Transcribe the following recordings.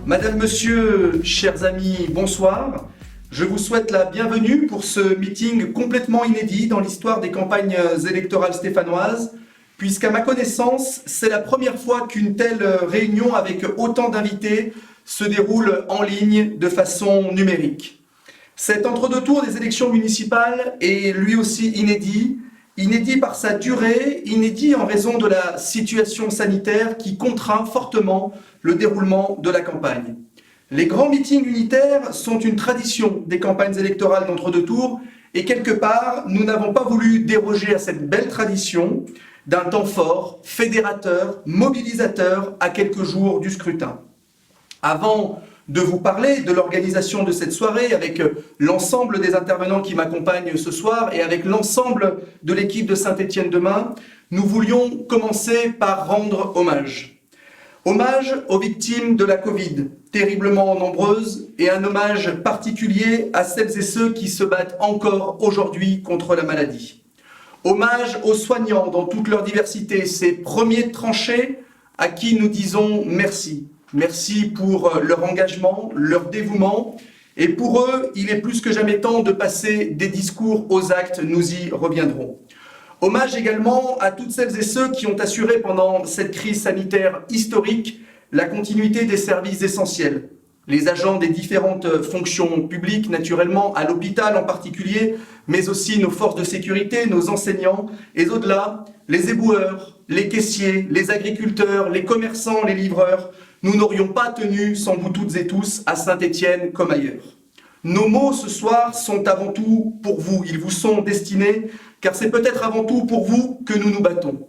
Madame, Monsieur, chers amis, bonsoir. Je vous souhaite la bienvenue pour ce meeting complètement inédit dans l'histoire des campagnes électorales stéphanoises, puisqu'à ma connaissance, c'est la première fois qu'une telle réunion avec autant d'invités se déroule en ligne de façon numérique. Cet entre-deux tours des élections municipales est lui aussi inédit. Inédit par sa durée, inédit en raison de la situation sanitaire qui contraint fortement le déroulement de la campagne. Les grands meetings unitaires sont une tradition des campagnes électorales d'entre-deux tours et quelque part, nous n'avons pas voulu déroger à cette belle tradition d'un temps fort, fédérateur, mobilisateur à quelques jours du scrutin. Avant de vous parler de l'organisation de cette soirée avec l'ensemble des intervenants qui m'accompagnent ce soir et avec l'ensemble de l'équipe de Saint-Étienne Demain, nous voulions commencer par rendre hommage. Hommage aux victimes de la Covid, terriblement nombreuses, et un hommage particulier à celles et ceux qui se battent encore aujourd'hui contre la maladie. Hommage aux soignants dans toute leur diversité, ces premiers de tranchées à qui nous disons merci. Merci pour leur engagement, leur dévouement. Et pour eux, il est plus que jamais temps de passer des discours aux actes, nous y reviendrons. Hommage également à toutes celles et ceux qui ont assuré pendant cette crise sanitaire historique la continuité des services essentiels. Les agents des différentes fonctions publiques, naturellement, à l'hôpital en particulier, mais aussi nos forces de sécurité, nos enseignants, et au-delà, les éboueurs, les caissiers, les agriculteurs, les commerçants, les livreurs. Nous n'aurions pas tenu sans vous toutes et tous à Saint-Étienne comme ailleurs. Nos mots ce soir sont avant tout pour vous, ils vous sont destinés, car c'est peut-être avant tout pour vous que nous nous battons.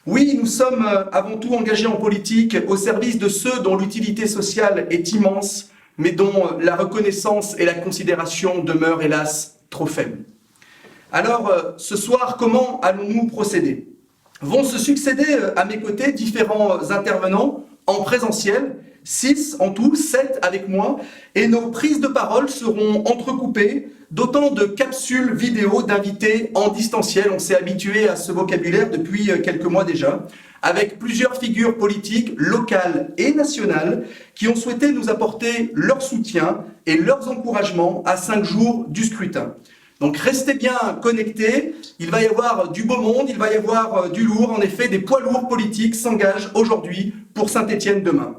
Oui, nous sommes avant tout engagés en politique au service de ceux dont l'utilité sociale est immense, mais dont la reconnaissance et la considération demeurent hélas trop faibles. Alors, ce soir, comment allons-nous procéder ? Vont se succéder à mes côtés différents intervenants en présentiel, 6 en tout, 7 avec moi, et nos prises de parole seront entrecoupées d'autant de capsules vidéo d'invités en distanciel. On s'est habitué à ce vocabulaire depuis quelques mois déjà, avec plusieurs figures politiques locales et nationales qui ont souhaité nous apporter leur soutien et leurs encouragements à 5 jours du scrutin. Donc restez bien connectés, il va y avoir du beau monde, il va y avoir du lourd. En effet, des poids lourds politiques s'engagent aujourd'hui pour Saint-Étienne Demain.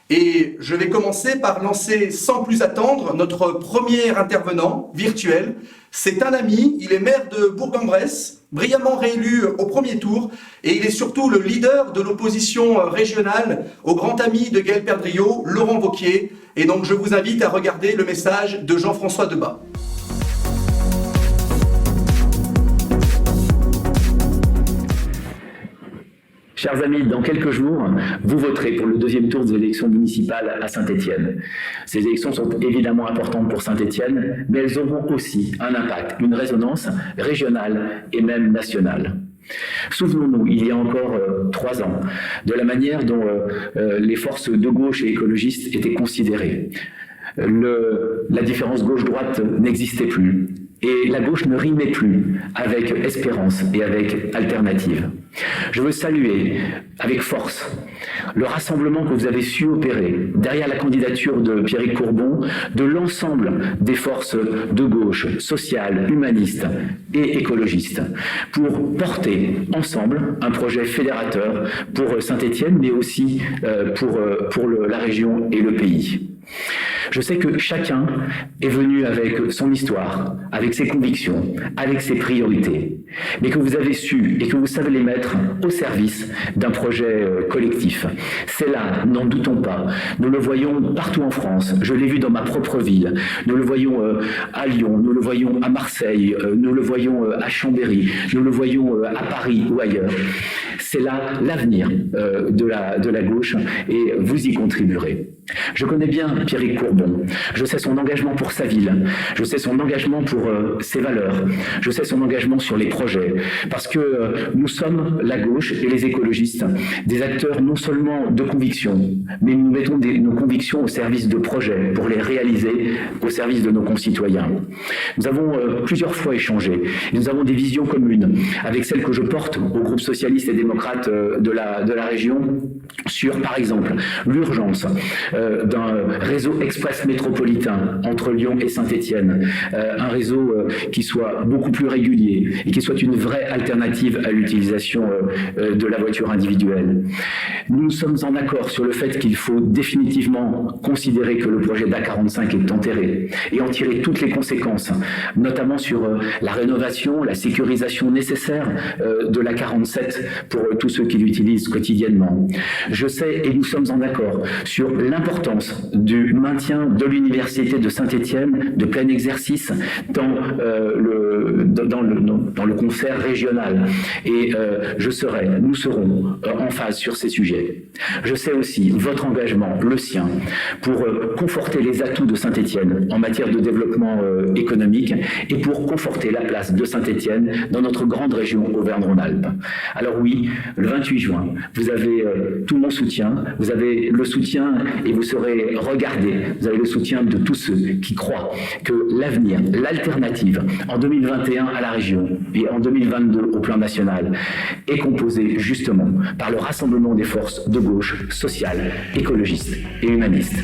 Et je vais commencer par lancer sans plus attendre notre premier intervenant virtuel. C'est un ami, il est maire de Bourg-en-Bresse, brillamment réélu au premier tour, et il est surtout le leader de l'opposition régionale au grand ami de Gaël Perdriau, Laurent Wauquiez. Et donc je vous invite à regarder le message de Jean-François Debat. Chers amis, dans quelques jours, vous voterez pour le deuxième tour des élections municipales à Saint-Étienne. Ces élections sont évidemment importantes pour Saint-Étienne, mais elles auront aussi un impact, une résonance régionale et même nationale. Souvenons-nous, il y a encore 3 ans, de la manière dont les forces de gauche et écologistes étaient considérées. La différence gauche-droite n'existait plus. Et la gauche ne rimait plus avec espérance et avec alternative. Je veux saluer avec force le rassemblement que vous avez su opérer derrière la candidature de Pierrick Courbon de l'ensemble des forces de gauche, sociales, humanistes et écologistes pour porter ensemble un projet fédérateur pour Saint-Étienne, mais aussi pour la région et le pays. Je sais que chacun est venu avec son histoire, avec ses convictions, avec ses priorités, mais que vous avez su et que vous savez les mettre au service d'un projet collectif. C'est là, n'en doutons pas. Nous le voyons partout en France. Je l'ai vu dans ma propre ville. Nous le voyons à Lyon, nous le voyons à Marseille, nous le voyons à Chambéry, nous le voyons à Paris ou ailleurs. C'est là l'avenir de la gauche et vous y contribuerez. Je connais bien Pierrick Courbon, je sais son engagement pour sa ville, je sais son engagement pour ses valeurs, je sais son engagement sur les projets, parce que nous sommes, la gauche et les écologistes, des acteurs non seulement de conviction, mais nous mettons nos convictions au service de projets pour les réaliser au service de nos concitoyens. Nous avons plusieurs fois échangé, et nous avons des visions communes, avec celles que je porte au groupe socialiste et démocrate de la région, sur, par exemple, l'urgence d'un réseau express métropolitain entre Lyon et Saint-Étienne, un réseau qui soit beaucoup plus régulier et qui soit une vraie alternative à l'utilisation de la voiture individuelle. Nous sommes en accord sur le fait qu'il faut définitivement considérer que le projet d'A45 est enterré et en tirer toutes les conséquences, notamment sur la rénovation, la sécurisation nécessaire de l'A47 pour tous ceux qui l'utilisent quotidiennement. Je sais, et nous sommes en accord, sur l'importance du maintien de l'Université de Saint-Étienne de plein exercice dans le concert régional. Et nous serons en phase sur ces sujets. Je sais aussi votre engagement, le sien, pour conforter les atouts de Saint-Étienne en matière de développement économique et pour conforter la place de Saint-Étienne dans notre grande région Auvergne-Rhône-Alpes. Alors oui, le 28 juin, vous avez tout mon soutien, vous avez le soutien et vous serez regardés, vous avez le soutien de tous ceux qui croient que l'avenir, l'alternative en 2021 à la région et en 2022 au plan national est composée justement par le rassemblement des forces de gauche sociales, écologistes et humanistes.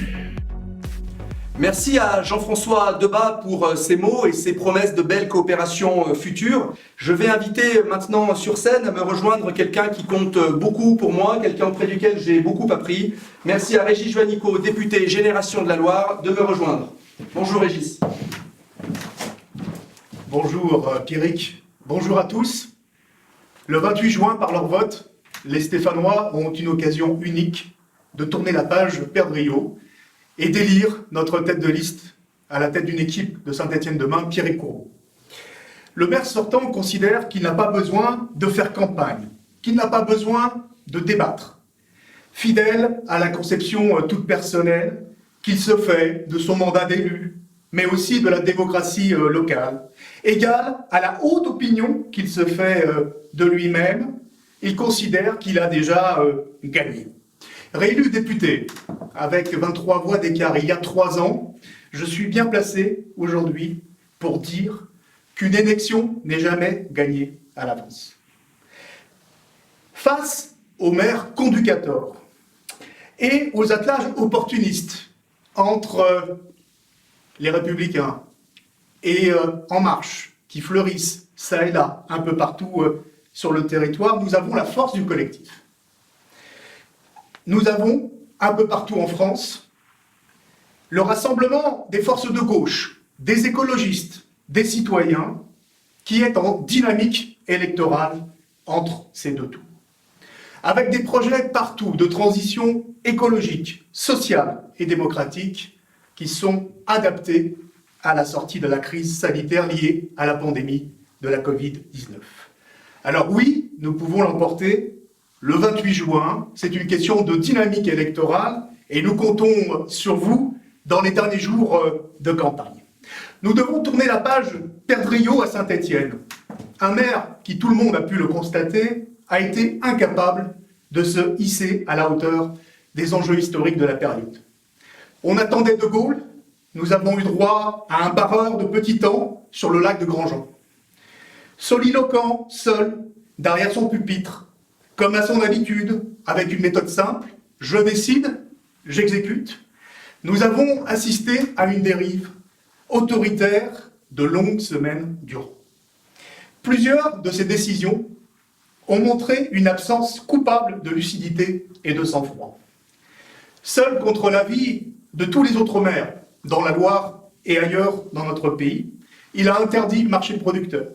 Merci à Jean-François Debat pour ces mots et ces promesses de belles coopérations futures. Je vais inviter maintenant sur scène à me rejoindre quelqu'un qui compte beaucoup pour moi, quelqu'un auprès duquel j'ai beaucoup appris. Merci à Régis Juanico, député Génération de la Loire, de me rejoindre. Bonjour Régis. Bonjour Pierrick, bonjour à tous. Le 28 juin, par leur vote, les Stéphanois ont une occasion unique de tourner la page perdriau et d'élire notre tête de liste à la tête d'une équipe de Saint-Étienne demain, Pierrick Courreau. Le maire sortant considère qu'il n'a pas besoin de faire campagne, qu'il n'a pas besoin de débattre. Fidèle à la conception toute personnelle qu'il se fait de son mandat d'élu, mais aussi de la démocratie locale, égal à la haute opinion qu'il se fait de lui-même, il considère qu'il a déjà gagné. Réélu député, avec 23 voix d'écart il y a 3 ans, je suis bien placé aujourd'hui pour dire qu'une élection n'est jamais gagnée à l'avance. Face au maire conducator et aux attelages opportunistes entre les Républicains et En Marche, qui fleurissent ça et là, un peu partout sur le territoire, nous avons la force du collectif. Nous avons, un peu partout en France, le rassemblement des forces de gauche, des écologistes, des citoyens, qui est en dynamique électorale entre ces deux tours. Avec des projets partout de transition écologique, sociale et démocratique qui sont adaptés à la sortie de la crise sanitaire liée à la pandémie de la Covid-19. Alors oui, nous pouvons l'emporter le 28 juin, c'est une question de dynamique électorale et nous comptons sur vous dans les derniers jours de campagne. Nous devons tourner la page perdriau à Saint-Étienne. Un maire qui, tout le monde a pu le constater, a été incapable de se hisser à la hauteur des enjeux historiques de la période. On attendait De Gaulle, nous avons eu droit à un barreur de petit temps sur le lac de Grandjean. Soliloquent, seul, derrière son pupitre, comme à son habitude, avec une méthode simple, je décide, j'exécute, nous avons assisté à une dérive autoritaire de longues semaines durant. Plusieurs de ces décisions ont montré une absence coupable de lucidité et de sang-froid. Seul contre l'avis de tous les autres maires, dans la Loire et ailleurs dans notre pays, il a interdit le marché producteur.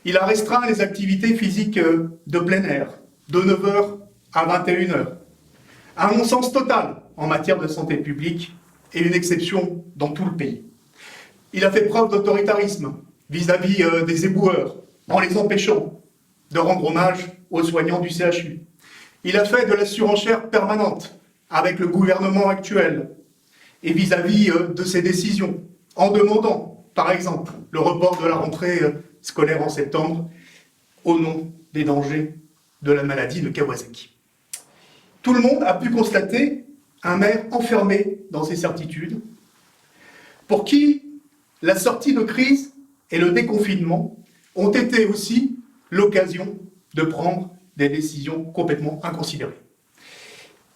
Il a restreint les activités physiques de plein air, de 9h à 21h. Un non-sens total en matière de santé publique et une exception dans tout le pays. Il a fait preuve d'autoritarisme vis-à-vis des éboueurs, en les empêchant de rendre hommage aux soignants du CHU. Il a fait de la surenchère permanente avec le gouvernement actuel et vis-à-vis de ses décisions, en demandant, par exemple, le report de la rentrée scolaire en septembre au nom des dangers de la maladie de Kawasaki. Tout le monde a pu constater un maire enfermé dans ses certitudes, pour qui la sortie de crise et le déconfinement ont été aussi l'occasion de prendre des décisions complètement inconsidérées.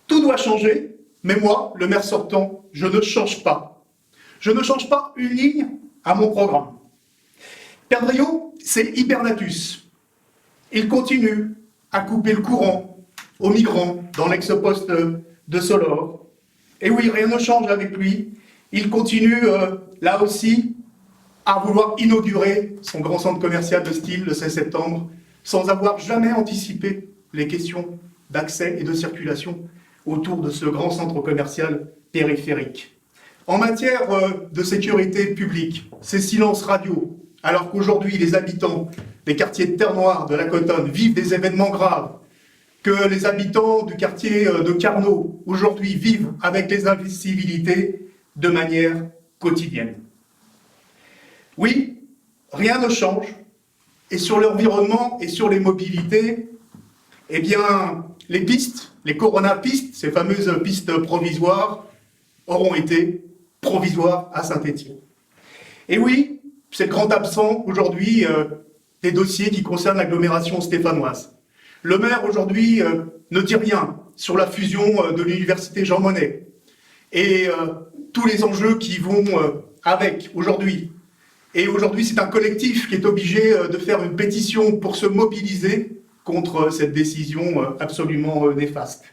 Tout doit changer, Mais moi, le maire sortant, je ne change pas. Je ne change pas une ligne à mon programme. Perdriau, c'est Hibernatus. Il continue à couper le courant aux migrants dans l'ex-poste de Solor. Et oui, rien ne change avec lui. Il continue, là aussi, à vouloir inaugurer son grand centre commercial de style le 16 septembre, sans avoir jamais anticipé les questions d'accès et de circulation autour de ce grand centre commercial périphérique. En matière de sécurité publique, c'est silence radio, alors qu'aujourd'hui les habitants des quartiers de Terre-Noire, de la Cotonne, vivent des événements graves, que les habitants du quartier de Carnot, aujourd'hui, vivent avec les incivilités de manière quotidienne. Oui, rien ne change, et sur l'environnement et sur les mobilités, eh bien, les pistes, les Corona-pistes, ces fameuses pistes provisoires, auront été provisoires à Saint-Étienne. Et oui, c'est le grand absent aujourd'hui des dossiers qui concernent l'agglomération stéphanoise. Le maire aujourd'hui ne dit rien sur la fusion de l'université Jean Monnet et tous les enjeux qui vont avec aujourd'hui. Et aujourd'hui, c'est un collectif qui est obligé de faire une pétition pour se mobiliser contre cette décision absolument néfaste.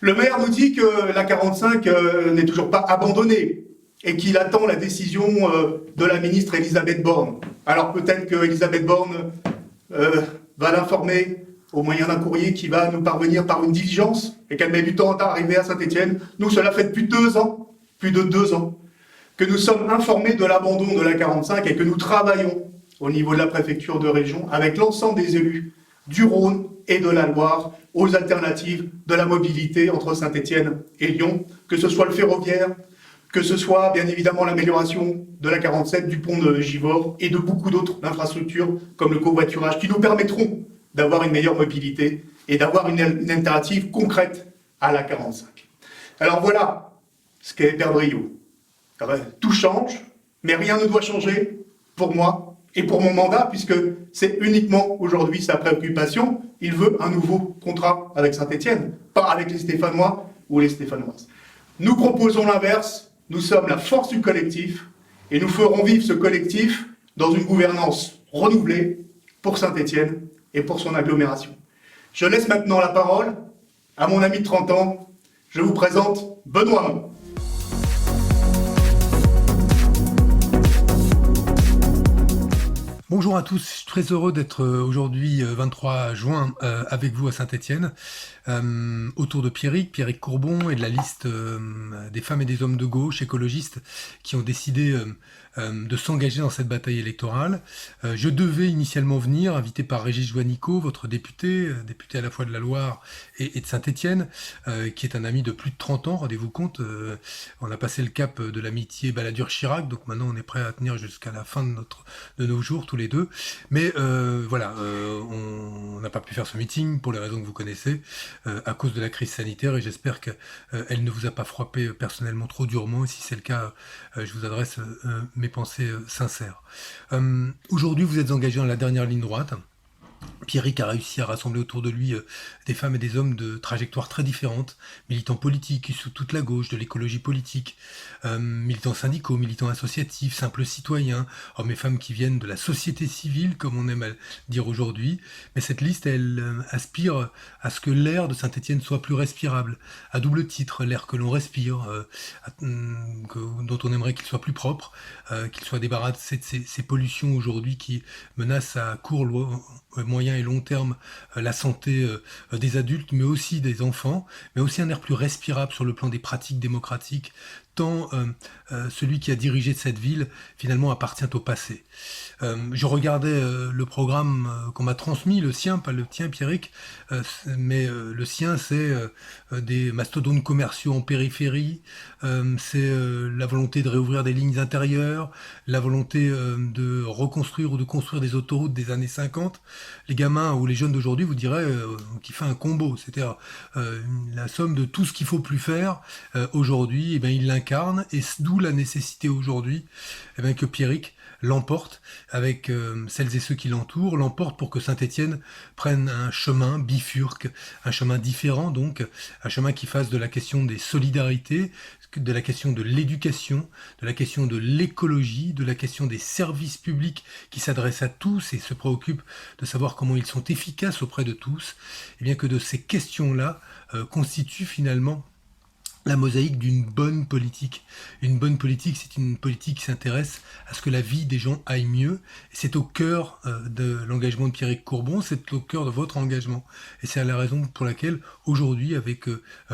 Le maire nous dit que la 45 n'est toujours pas abandonnée et qu'il attend la décision de la ministre Elisabeth Borne. Alors peut-être que Elisabeth Borne va l'informer au moyen d'un courrier qui va nous parvenir par une diligence et qu'elle met du temps à arriver à Saint-Étienne. Nous, cela fait depuis 2 ans, plus de 2 ans, que nous sommes informés de l'abandon de la 45 et que nous travaillons au niveau de la préfecture de région avec l'ensemble des élus du Rhône et de la Loire aux alternatives de la mobilité entre Saint-Étienne et Lyon, que ce soit le ferroviaire, que ce soit bien évidemment l'amélioration de la 47, du pont de Givors et de beaucoup d'autres infrastructures comme le covoiturage qui nous permettront d'avoir une meilleure mobilité et d'avoir une alternative concrète à la 45. Alors voilà ce qu'est Perdriau. Tout change, mais rien ne doit changer pour moi et pour mon mandat, puisque c'est uniquement aujourd'hui sa préoccupation. Il veut un nouveau contrat avec Saint-Étienne, pas avec les Stéphanois ou les Stéphanoises. Nous proposons l'inverse, nous sommes la force du collectif, et nous ferons vivre ce collectif dans une gouvernance renouvelée pour Saint-Étienne et pour son agglomération. Je laisse maintenant la parole à mon ami de 30 ans. Je vous présente Benoît Hamon. Bonjour à tous, je suis très heureux d'être aujourd'hui 23 juin avec vous à Saint-Étienne autour de Pierrick Courbon et de la liste des femmes et des hommes de gauche écologistes qui ont décidé de s'engager dans cette bataille électorale. Je devais initialement venir, invité par Régis Juanico, votre député à la fois de la Loire et de Saint-Étienne, qui est un ami de plus de 30 ans, rendez-vous compte, on a passé le cap de l'amitié Balladur-Chirac, donc maintenant on est prêt à tenir jusqu'à la fin de nos jours, tous les deux. Mais on n'a pas pu faire ce meeting pour les raisons que vous connaissez, à cause de la crise sanitaire, et j'espère qu'elle ne vous a pas frappé personnellement trop durement, et si c'est le cas, je vous adresse mes pensées sincères. Aujourd'hui, vous êtes engagé dans la dernière ligne droite. Pierrick a réussi à rassembler autour de lui des femmes et des hommes de trajectoires très différentes, militants politiques sous toute la gauche, de l'écologie politique, militants syndicaux, militants associatifs, simples citoyens, hommes et femmes qui viennent de la société civile, comme on aime à dire aujourd'hui. Mais cette liste, elle aspire à ce que l'air de Saint-Étienne soit plus respirable, à double titre, l'air que l'on respire, dont on aimerait qu'il soit plus propre, qu'il soit débarrassé de ces pollutions aujourd'hui qui menacent à court, moyen et long terme la santé des adultes, mais aussi des enfants, mais aussi un air plus respirable sur le plan des pratiques démocratiques, tant celui qui a dirigé cette ville finalement appartient au passé. Je regardais le programme qu'on m'a transmis, le sien, pas le tien Pierrick, mais le sien c'est des mastodontes commerciaux en périphérie, c'est la volonté de réouvrir des lignes intérieures, la volonté de reconstruire ou de construire des autoroutes des années 50. Les gamins ou les jeunes d'aujourd'hui vous diraient qu'il fait un combo, c'est-à-dire la somme de tout ce qu'il faut plus faire aujourd'hui, et ben il l'incarne, et d'où la nécessité aujourd'hui que Pierrick l'emporte avec celles et ceux qui l'entourent, l'emporte pour que Saint-Étienne prenne un chemin bifurque, un chemin différent donc, un chemin qui fasse de la question des solidarités, de la question de l'éducation, de la question de l'écologie, de la question des services publics qui s'adressent à tous et se préoccupent de savoir comment ils sont efficaces auprès de tous, et bien que de ces questions-là constituent finalement la mosaïque d'une bonne politique. Une bonne politique, c'est une politique qui s'intéresse à ce que la vie des gens aille mieux. Et c'est au cœur de l'engagement de Pierrick Courbon, c'est au cœur de votre engagement. Et c'est la raison pour laquelle, aujourd'hui, avec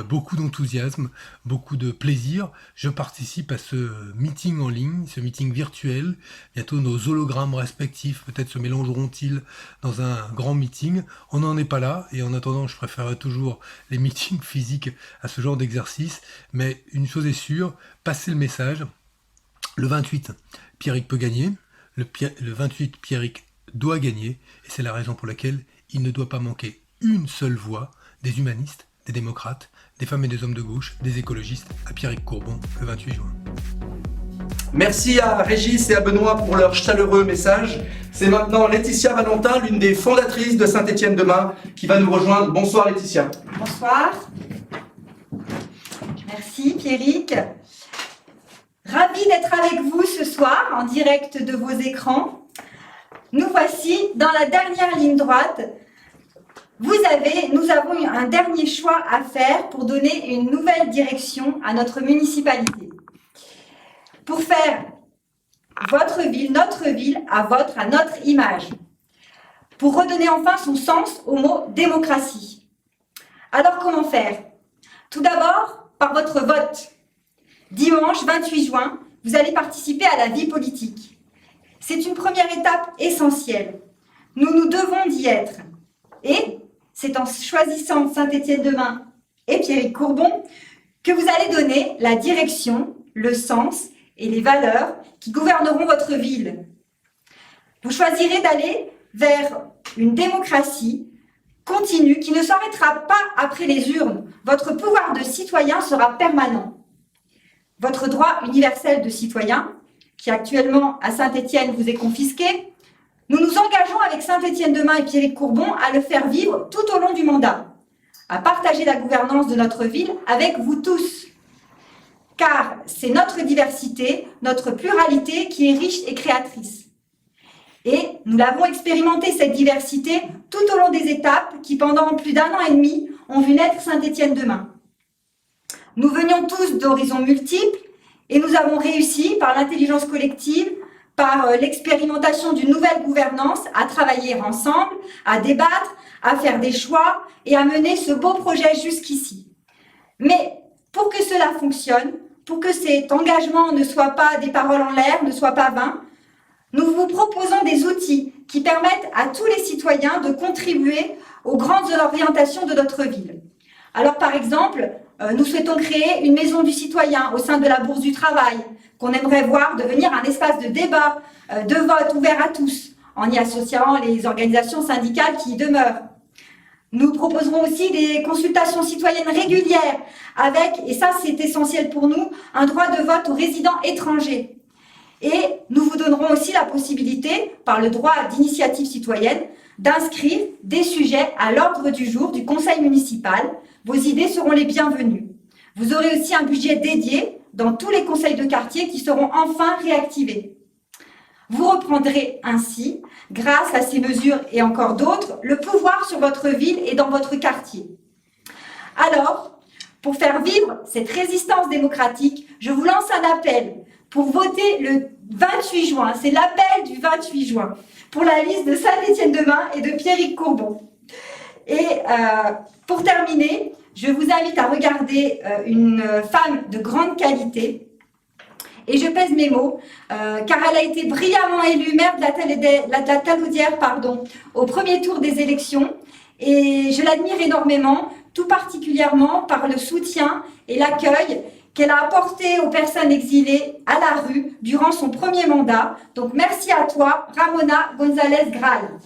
beaucoup d'enthousiasme, beaucoup de plaisir, je participe à ce meeting en ligne, ce meeting virtuel. Bientôt, nos hologrammes respectifs peut-être se mélangeront-ils dans un grand meeting. On n'en est pas là, et en attendant, je préférerais toujours les meetings physiques à ce genre d'exercice. Mais une chose est sûre, passez le message. Le 28, Pierrick peut gagner. Le 28, Pierrick doit gagner. Et c'est la raison pour laquelle il ne doit pas manquer une seule voix des humanistes, des démocrates, des femmes et des hommes de gauche, des écologistes à Pierrick Courbon le 28 juin. Merci à Régis et à Benoît pour leur chaleureux message. C'est maintenant Laetitia Valentin, l'une des fondatrices de Saint-Étienne Demain, qui va nous rejoindre. Bonsoir Laetitia. Bonsoir. Merci Pierrick. Ravi d'être avec vous ce soir en direct de vos écrans. Nous voici dans la dernière ligne droite. Nous avons un dernier choix à faire pour donner une nouvelle direction à notre municipalité. Pour faire votre ville, notre ville, à notre image. Pour redonner enfin son sens au mot démocratie. Alors comment faire? Tout d'abord, par votre vote. Dimanche 28 juin, vous allez participer à la vie politique. C'est une première étape essentielle. Nous nous devons d'y être. Et c'est en choisissant Saint-Étienne Demain et Pierrick Courbon que vous allez donner la direction, le sens et les valeurs qui gouverneront votre ville. Vous choisirez d'aller vers une démocratie continue qui ne s'arrêtera pas après les urnes. Votre pouvoir de citoyen sera permanent. Votre droit universel de citoyen, qui actuellement à Saint-Étienne vous est confisqué, nous nous engageons avec Saint-Étienne Demain et Pierrick Courbon à le faire vivre tout au long du mandat, à partager la gouvernance de notre ville avec vous tous. Car c'est notre diversité, notre pluralité qui est riche et créatrice. Et nous l'avons expérimenté, cette diversité, tout au long des étapes qui, pendant plus d'1 an et demi, ont vu naître Saint-Étienne Demain. Nous venions tous d'horizons multiples et nous avons réussi, par l'intelligence collective, par l'expérimentation d'une nouvelle gouvernance, à travailler ensemble, à débattre, à faire des choix et à mener ce beau projet jusqu'ici. Mais pour que cela fonctionne, pour que cet engagement ne soit pas des paroles en l'air, ne soit pas vain, nous vous proposons des outils qui permettent à tous les citoyens de contribuer aux grandes orientations de notre ville. Alors par exemple, nous souhaitons créer une maison du citoyen au sein de la Bourse du Travail, qu'on aimerait voir devenir un espace de débat, de vote ouvert à tous, en y associant les organisations syndicales qui y demeurent. Nous proposerons aussi des consultations citoyennes régulières avec, et ça c'est essentiel pour nous, un droit de vote aux résidents étrangers. Et nous vous donnerons aussi la possibilité, par le droit d'initiative citoyenne, d'inscrire des sujets à l'ordre du jour du conseil municipal. Vos idées seront les bienvenues. Vous aurez aussi un budget dédié dans tous les conseils de quartier qui seront enfin réactivés. Vous reprendrez ainsi, grâce à ces mesures et encore d'autres, le pouvoir sur votre ville et dans votre quartier. Alors, pour faire vivre cette résistance démocratique, je vous lance un appel pour voter le 28 juin, c'est l'appel du 28 juin, pour la liste de Saint-Étienne Demain et de Pierrick Courbon. Et pour terminer, je vous invite à regarder une femme de grande qualité, et je pèse mes mots, car elle a été brillamment élue maire de la Talaudière, au premier tour des élections, et je l'admire énormément, tout particulièrement par le soutien et l'accueil qu'elle a apporté aux personnes exilées à la rue durant son premier mandat. Donc merci à toi, Ramona González Gral.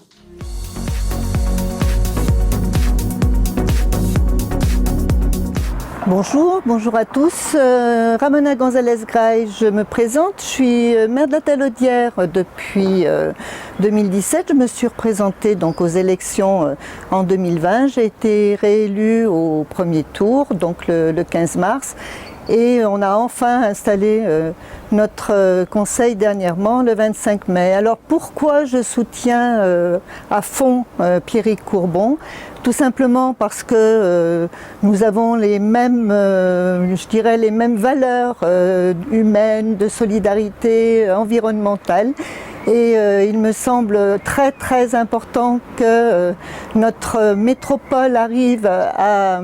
Bonjour à tous. Ramona González-Gray, je me présente. Je suis maire de la Talaudière depuis 2017. Je me suis représentée donc aux élections en 2020. J'ai été réélue au premier tour, donc le 15 mars. Et on a enfin installé notre conseil dernièrement, le 25 mai. Alors pourquoi je soutiens à fond Pierrick Courbon ? Tout simplement parce que nous avons les mêmes, je dirais, les mêmes valeurs humaines, de solidarité environnementale. Et il me semble très important que notre métropole arrive à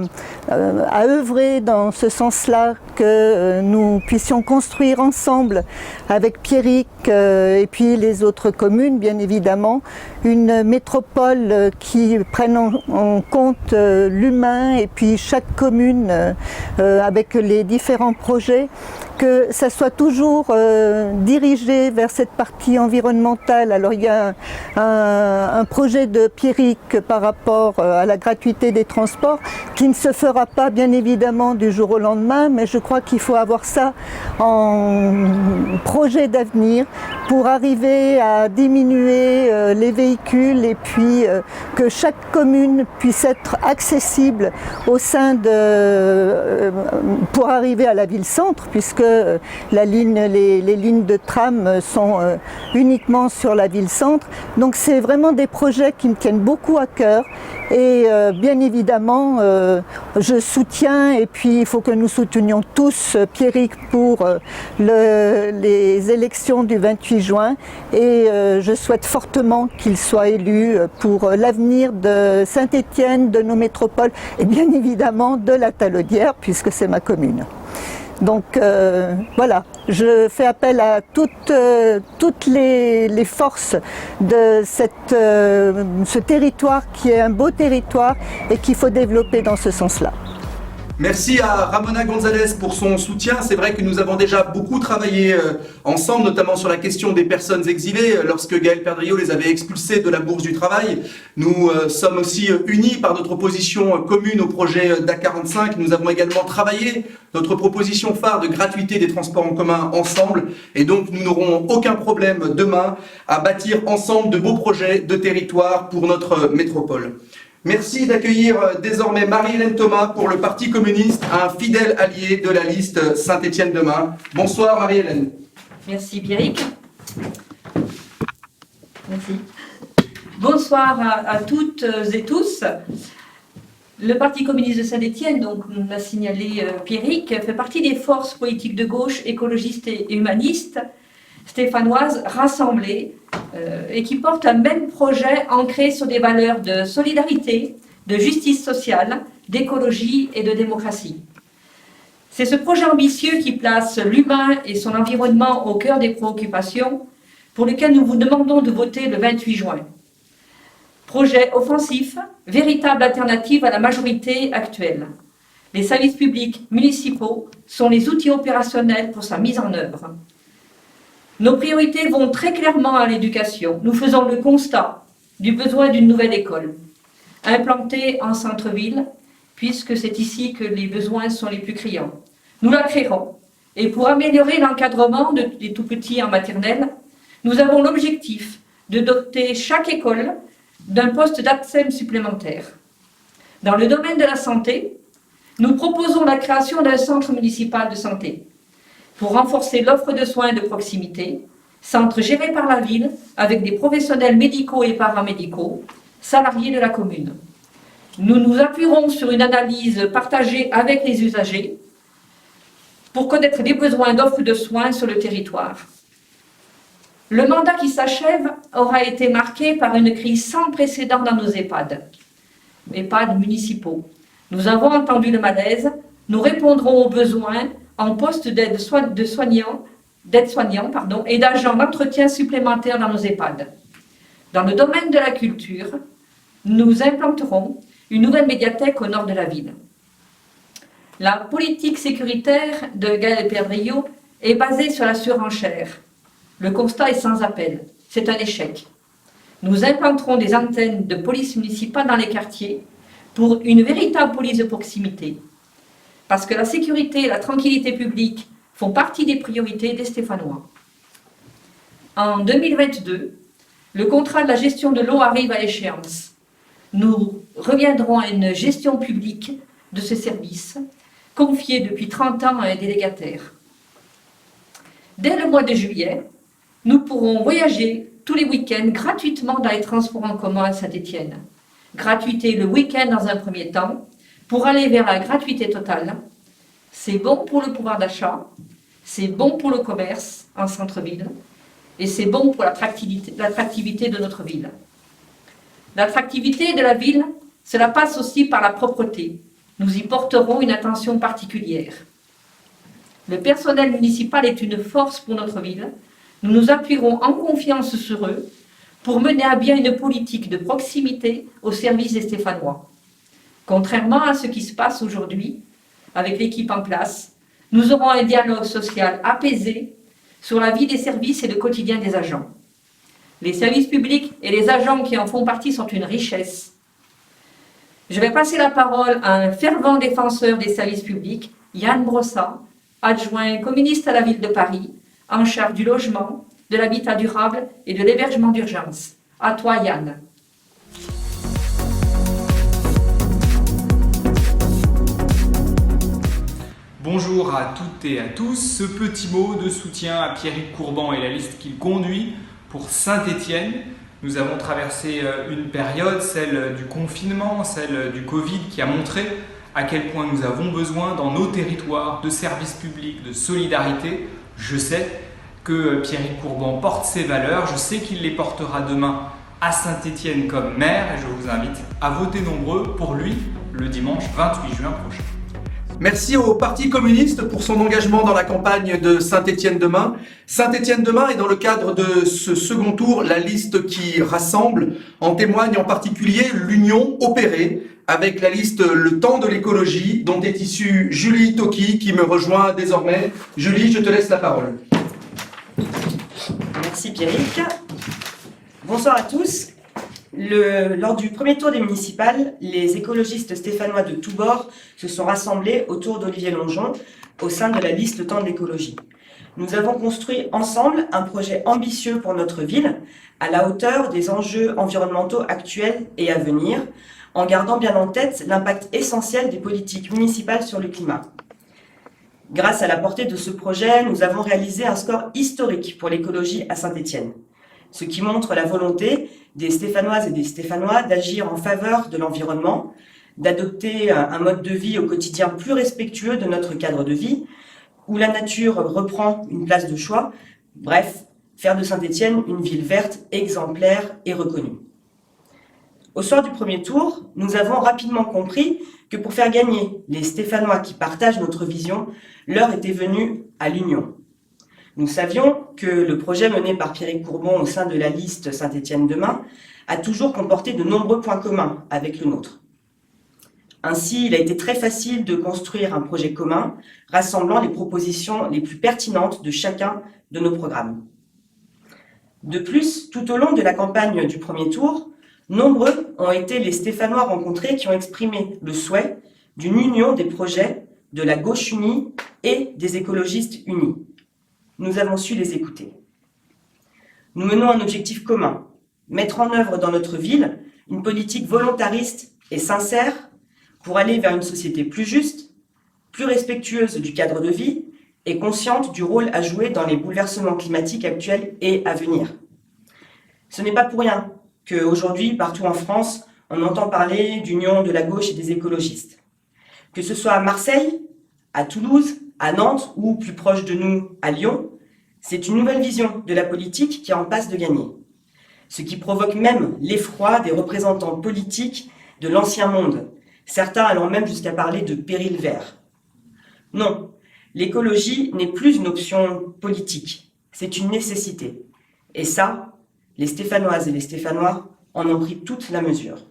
œuvrer dans ce sens-là, que nous puissions construire ensemble avec Pierrick et puis les autres communes, bien évidemment, une métropole qui prenne en compte l'humain et puis chaque commune avec les différents projets, que ça soit toujours dirigé vers cette partie environnementale. Alors il y a un projet de Pierrick par rapport à la gratuité des transports qui ne se fera pas bien évidemment du jour au lendemain, mais je crois qu'il faut avoir ça en projet d'avenir pour arriver à diminuer les véhicules et puis que chaque commune puisse être accessible au sein de pour arriver à la ville-centre, puisque les lignes de tram sont uniquement sur la ville-centre. Donc c'est vraiment des projets qui me tiennent beaucoup à cœur et bien évidemment je soutiens, et puis il faut que nous soutenions tous Pierrick pour les élections du 28 juin et je souhaite fortement qu'il soit élu pour l'avenir de Saint-Étienne, de nos métropoles et bien évidemment de la Talaudière puisque c'est ma commune. Donc voilà, je fais appel à toutes les forces de ce territoire qui est un beau territoire et qu'il faut développer dans ce sens-là. Merci à Ramona González pour son soutien. C'est vrai que nous avons déjà beaucoup travaillé ensemble, notamment sur la question des personnes exilées, lorsque Gaël Perdriau les avait expulsés de la Bourse du Travail. Nous sommes aussi unis par notre opposition commune au projet d'A45. Nous avons également travaillé notre proposition phare de gratuité des transports en commun ensemble. Et donc, nous n'aurons aucun problème demain à bâtir ensemble de beaux projets de territoire pour notre métropole. Merci d'accueillir désormais Marie-Hélène Thomas pour le Parti communiste, un fidèle allié de la liste Saint-Étienne Demain. Bonsoir Marie-Hélène. Merci Pierrick. Merci. Bonsoir à toutes et tous. Le Parti communiste de Saint-Étienne, donc nous l'a signalé Pierrick, fait partie des forces politiques de gauche, écologistes et humanistes, stéphanoises rassemblées et qui portent un même projet ancré sur des valeurs de solidarité, de justice sociale, d'écologie et de démocratie. C'est ce projet ambitieux qui place l'humain et son environnement au cœur des préoccupations pour lequel nous vous demandons de voter le 28 juin. Projet offensif, véritable alternative à la majorité actuelle. Les services publics municipaux sont les outils opérationnels pour sa mise en œuvre. Nos priorités vont très clairement à l'éducation. Nous faisons le constat du besoin d'une nouvelle école, implantée en centre-ville, puisque c'est ici que les besoins sont les plus criants. Nous la créerons. Et pour améliorer l'encadrement des tout-petits en maternelle, nous avons l'objectif de doter chaque école d'un poste d'ATSEM supplémentaire. Dans le domaine de la santé, nous proposons la création d'un centre municipal de santé pour renforcer l'offre de soins de proximité, centre géré par la ville avec des professionnels médicaux et paramédicaux, salariés de la commune. Nous nous appuierons sur une analyse partagée avec les usagers pour connaître les besoins d'offre de soins sur le territoire. Le mandat qui s'achève aura été marqué par une crise sans précédent dans nos EHPAD municipaux. Nous avons entendu le malaise, nous répondrons aux besoins en poste d'aide-soignants et d'agents d'entretien supplémentaires dans nos EHPAD. Dans le domaine de la culture, nous implanterons une nouvelle médiathèque au nord de la ville. La politique sécuritaire de Gaël Perdriau est basée sur la surenchère. Le constat est sans appel. C'est un échec. Nous implanterons des antennes de police municipale dans les quartiers pour une véritable police de proximité. parce que la sécurité et la tranquillité publique font partie des priorités des Stéphanois. En 2022, le contrat de la gestion de l'eau arrive à échéance. Nous reviendrons à une gestion publique de ce service, confié depuis 30 ans à un délégataire. Dès le mois de juillet, nous pourrons voyager tous les week-ends gratuitement dans les transports en commun à Saint-Étienne. Gratuité le week-end dans un premier temps, pour aller vers la gratuité totale. C'est bon pour le pouvoir d'achat, c'est bon pour le commerce en centre-ville, et c'est bon pour l'attractivité de notre ville. L'attractivité de la ville, cela passe aussi par la propreté. Nous y porterons une attention particulière. Le personnel municipal est une force pour notre ville. Nous nous appuierons en confiance sur eux pour mener à bien une politique de proximité au service des Stéphanois. Contrairement à ce qui se passe aujourd'hui, avec l'équipe en place, nous aurons un dialogue social apaisé sur la vie des services et le quotidien des agents. Les services publics et les agents qui en font partie sont une richesse. Je vais passer la parole à un fervent défenseur des services publics, Yann Brossat, adjoint communiste à la ville de Paris, en charge du logement, de l'habitat durable et de l'hébergement d'urgence. À toi, Yann. Bonjour à toutes et à tous. Ce petit mot de soutien à Pierrick Courban et la liste qu'il conduit pour Saint-Étienne. Nous avons traversé une période, celle du confinement, celle du Covid, qui a montré à quel point nous avons besoin dans nos territoires de services publics, de solidarité. Je sais que Pierrick Courban porte ces valeurs, je sais qu'il les portera demain à Saint-Étienne comme maire et je vous invite à voter nombreux pour lui le dimanche 28 juin prochain. Merci au Parti communiste pour son engagement dans la campagne de Saint-Étienne demain. Saint-Étienne demain est dans le cadre de ce second tour la liste qui rassemble. En témoigne en particulier l'union opérée avec la liste Le Temps de l'écologie dont est issue Julie Toki qui me rejoint désormais. Julie, je te laisse la parole. Merci Pierrick. Bonsoir à tous. Lors du premier tour des municipales, les écologistes stéphanois de tous bords se sont rassemblés autour d'Olivier Longeon au sein de la liste Le Temps de l'écologie. Nous avons construit ensemble un projet ambitieux pour notre ville, à la hauteur des enjeux environnementaux actuels et à venir, en gardant bien en tête l'impact essentiel des politiques municipales sur le climat. Grâce à la portée de ce projet, nous avons réalisé un score historique pour l'écologie à Saint-Étienne, ce qui montre la volonté des Stéphanoises et des Stéphanois d'agir en faveur de l'environnement, d'adopter un mode de vie au quotidien plus respectueux de notre cadre de vie, où la nature reprend une place de choix, bref, faire de Saint-Étienne une ville verte, exemplaire et reconnue. Au soir du premier tour, nous avons rapidement compris que pour faire gagner les Stéphanois qui partagent notre vision, l'heure était venue à l'union. Nous savions que le projet mené par Pierrick Courban au sein de la liste Saint-Étienne demain a toujours comporté de nombreux points communs avec le nôtre. Ainsi, il a été très facile de construire un projet commun rassemblant les propositions les plus pertinentes de chacun de nos programmes. De plus, tout au long de la campagne du premier tour, nombreux ont été les Stéphanois rencontrés qui ont exprimé le souhait d'une union des projets de la gauche unie et des écologistes unis. Nous avons su les écouter. Nous menons un objectif commun, mettre en œuvre dans notre ville une politique volontariste et sincère pour aller vers une société plus juste, plus respectueuse du cadre de vie et consciente du rôle à jouer dans les bouleversements climatiques actuels et à venir. Ce n'est pas pour rien qu'aujourd'hui, partout en France, on entend parler d'union de la gauche et des écologistes. Que ce soit à Marseille, à Toulouse, à Nantes ou plus proche de nous, à Lyon, c'est une nouvelle vision de la politique qui est en passe de gagner. Ce qui provoque même l'effroi des représentants politiques de l'ancien monde, certains allant même jusqu'à parler de péril vert. Non, l'écologie n'est plus une option politique, c'est une nécessité. Et ça, les Stéphanoises et les Stéphanois en ont pris toute la mesure.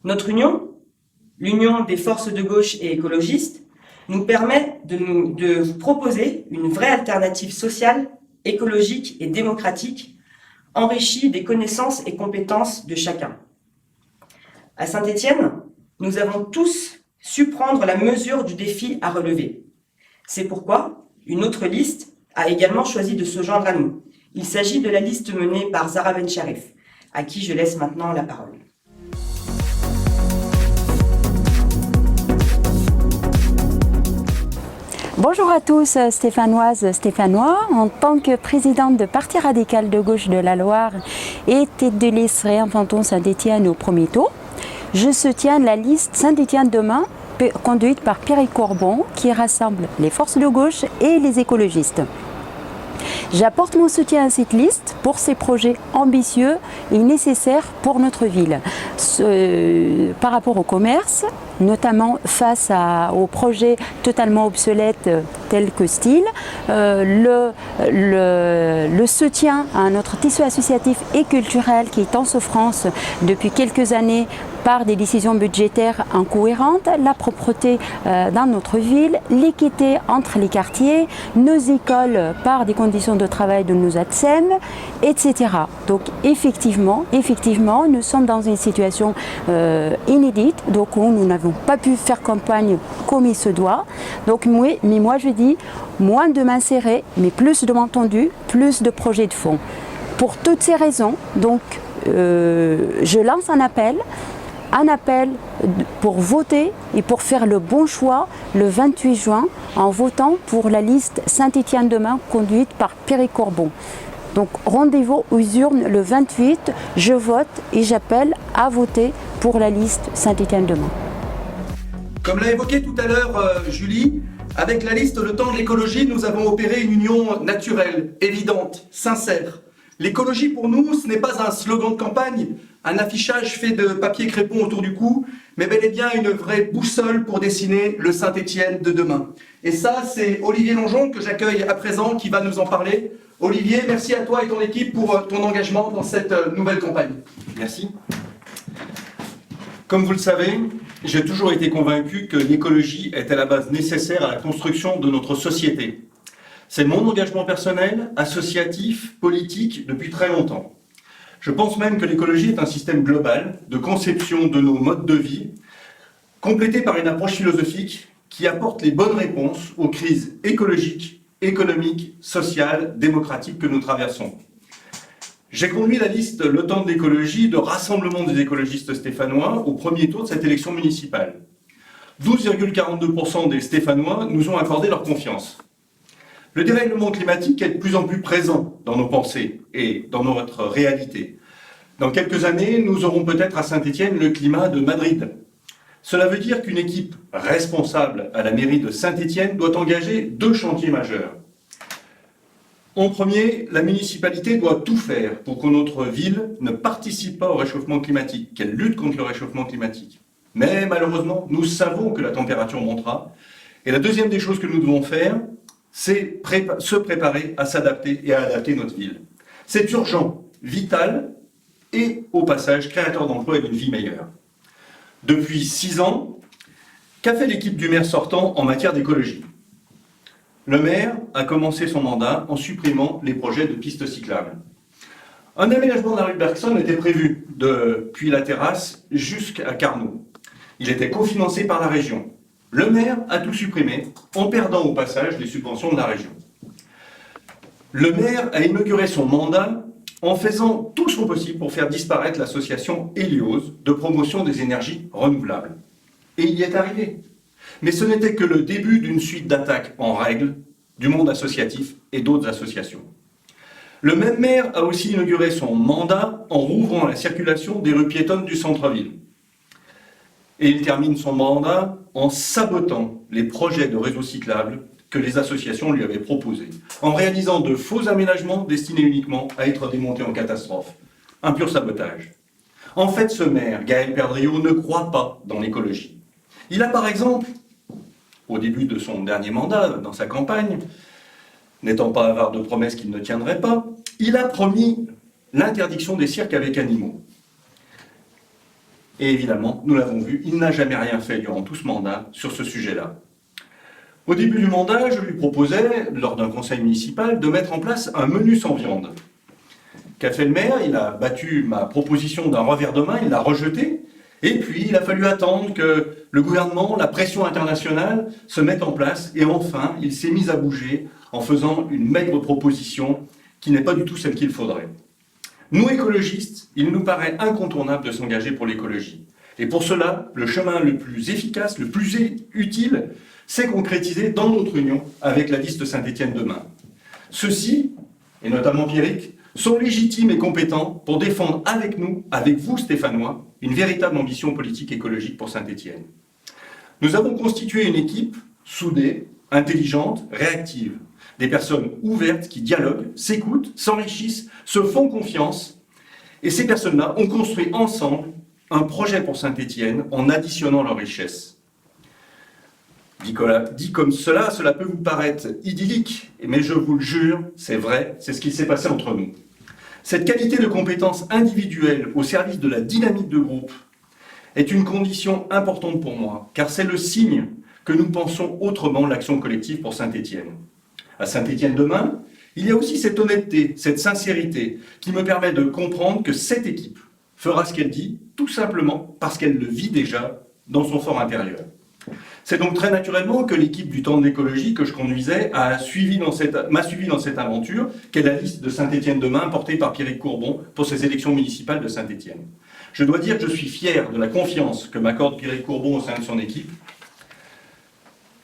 Notre union, l'union des forces de gauche et écologistes, nous permet de vous proposer une vraie alternative sociale, écologique et démocratique, enrichie des connaissances et compétences de chacun. À Saint-Étienne, nous avons tous su prendre la mesure du défi à relever. C'est pourquoi une autre liste a également choisi de se joindre à nous. Il s'agit de la liste menée par Zahra Bencharif, à qui je laisse maintenant la parole. Bonjour à tous, Stéphanoises, Stéphanois. En tant que présidente de Parti radical de gauche de la Loire et tête de liste Réinventons Saint-Étienne au premier tour, je soutiens la liste Saint-Étienne demain, conduite par Pierrick Courbon, qui rassemble les forces de gauche et les écologistes. J'apporte mon soutien à cette liste pour ces projets ambitieux et nécessaires pour notre ville. Par rapport au commerce, notamment face aux projets totalement obsolètes tels que Style, le soutien à notre tissu associatif et culturel qui est en souffrance depuis quelques années par des décisions budgétaires incohérentes, la propreté dans notre ville, l'équité entre les quartiers, nos écoles par des conditions de travail de nos ATSEM, etc. Donc effectivement, nous sommes dans une situation inédite, donc où nous n'avons pas pu faire campagne comme il se doit. Donc, mais moi je dis, moins de mains serrées, mais plus de mains tendues, plus de projets de fonds. Pour toutes ces raisons, donc, je lance un appel pour voter et pour faire le bon choix le 28 juin en votant pour la liste Saint-Étienne demain conduite par Pierrick Courbon. Donc rendez-vous aux urnes le 28, je vote et j'appelle à voter pour la liste Saint-Étienne demain. Comme l'a évoqué tout à l'heure Julie, avec la liste Le Temps de l'écologie, nous avons opéré une union naturelle, évidente, sincère. L'écologie pour nous, ce n'est pas un slogan de campagne, un affichage fait de papier crépon autour du cou, mais bel et bien une vraie boussole pour dessiner le Saint-Étienne de demain. Et ça, c'est Olivier Longeon que j'accueille à présent qui va nous en parler. Olivier, merci à toi et ton équipe pour ton engagement dans cette nouvelle campagne. Merci. Comme vous le savez, j'ai toujours été convaincu que l'écologie est à la base nécessaire à la construction de notre société. C'est mon engagement personnel, associatif, politique, depuis très longtemps. Je pense même que l'écologie est un système global de conception de nos modes de vie, complété par une approche philosophique qui apporte les bonnes réponses aux crises écologiques, économiques, sociales, démocratiques que nous traversons. J'ai conduit la liste Le Temps de l'écologie de Rassemblement des écologistes stéphanois au premier tour de cette élection municipale. 12,42% des Stéphanois nous ont accordé leur confiance. Le dérèglement climatique est de plus en plus présent dans nos pensées et dans notre réalité. Dans quelques années, nous aurons peut-être à Saint-Étienne le climat de Madrid. Cela veut dire qu'une équipe responsable à la mairie de Saint-Étienne doit engager 2 chantiers majeurs. En premier, la municipalité doit tout faire pour que notre ville ne participe pas au réchauffement climatique, qu'elle lutte contre le réchauffement climatique. Mais malheureusement, nous savons que la température montera. Et la deuxième des choses que nous devons faire, c'est se préparer à s'adapter et à adapter notre ville. C'est urgent, vital et, au passage, créateur d'emplois et d'une vie meilleure. Depuis 6 ans, qu'a fait l'équipe du maire sortant en matière d'écologie ? Le maire a commencé son mandat en supprimant les projets de pistes cyclables. Un aménagement de la rue Bergson était prévu depuis la terrasse jusqu'à Carnot. Il était cofinancé par la région. Le maire a tout supprimé en perdant au passage les subventions de la région. Le maire a inauguré son mandat en faisant tout son possible pour faire disparaître l'association Hélios de promotion des énergies renouvelables. Et il y est arrivé. Mais ce n'était que le début d'une suite d'attaques en règle du monde associatif et d'autres associations. Le même maire a aussi inauguré son mandat en rouvrant la circulation des rues piétonnes du centre-ville. Et il termine son mandat en sabotant les projets de réseaux cyclables que les associations lui avaient proposés, en réalisant de faux aménagements destinés uniquement à être démontés en catastrophe. Un pur sabotage. En fait, ce maire, Gaël Perdriau, ne croit pas dans l'écologie. Il a par exemple, au début de son dernier mandat, dans sa campagne, n'étant pas avare de promesses qu'il ne tiendrait pas, il a promis l'interdiction des cirques avec animaux. Et évidemment, nous l'avons vu, il n'a jamais rien fait durant tout ce mandat sur ce sujet-là. Au début du mandat, je lui proposais, lors d'un conseil municipal, de mettre en place un menu sans viande. Qu'a fait le maire ? Il a battu ma proposition d'un revers de main, il l'a rejetée, Et puis, il a fallu attendre que le gouvernement, la pression internationale se mette en place. Et enfin, il s'est mis à bouger en faisant une maigre proposition qui n'est pas du tout celle qu'il faudrait. Nous, écologistes, il nous paraît incontournable de s'engager pour l'écologie. Et pour cela, le chemin le plus efficace, le plus utile, c'est concrétisé dans notre union avec la liste Saint-Étienne demain. Ceux-ci, et notamment Pierrick, sont légitimes et compétents pour défendre avec nous, avec vous Stéphanois, une véritable ambition politique écologique pour Saint-Étienne. Nous avons constitué une équipe soudée, intelligente, réactive. Des personnes ouvertes qui dialoguent, s'écoutent, s'enrichissent, se font confiance. Et ces personnes-là ont construit ensemble un projet pour Saint-Étienne en additionnant leurs richesses. Dit comme cela peut vous paraître idyllique, mais je vous le jure, c'est vrai, c'est ce qui s'est passé entre nous. Cette qualité de compétence individuelle au service de la dynamique de groupe est une condition importante pour moi, car c'est le signe que nous pensons autrement l'action collective pour Saint-Étienne. À Saint-Étienne demain, il y a aussi cette honnêteté, cette sincérité qui me permet de comprendre que cette équipe fera ce qu'elle dit, tout simplement parce qu'elle le vit déjà dans son fort intérieur. C'est donc très naturellement que l'équipe du temps de l'écologie que je conduisais m'a suivi dans cette aventure, qu'est la liste de Saint-Étienne demain, portée par Pierrick Courbon pour ces élections municipales de Saint-Étienne. Je dois dire que je suis fier de la confiance que m'accorde Pierrick Courbon au sein de son équipe.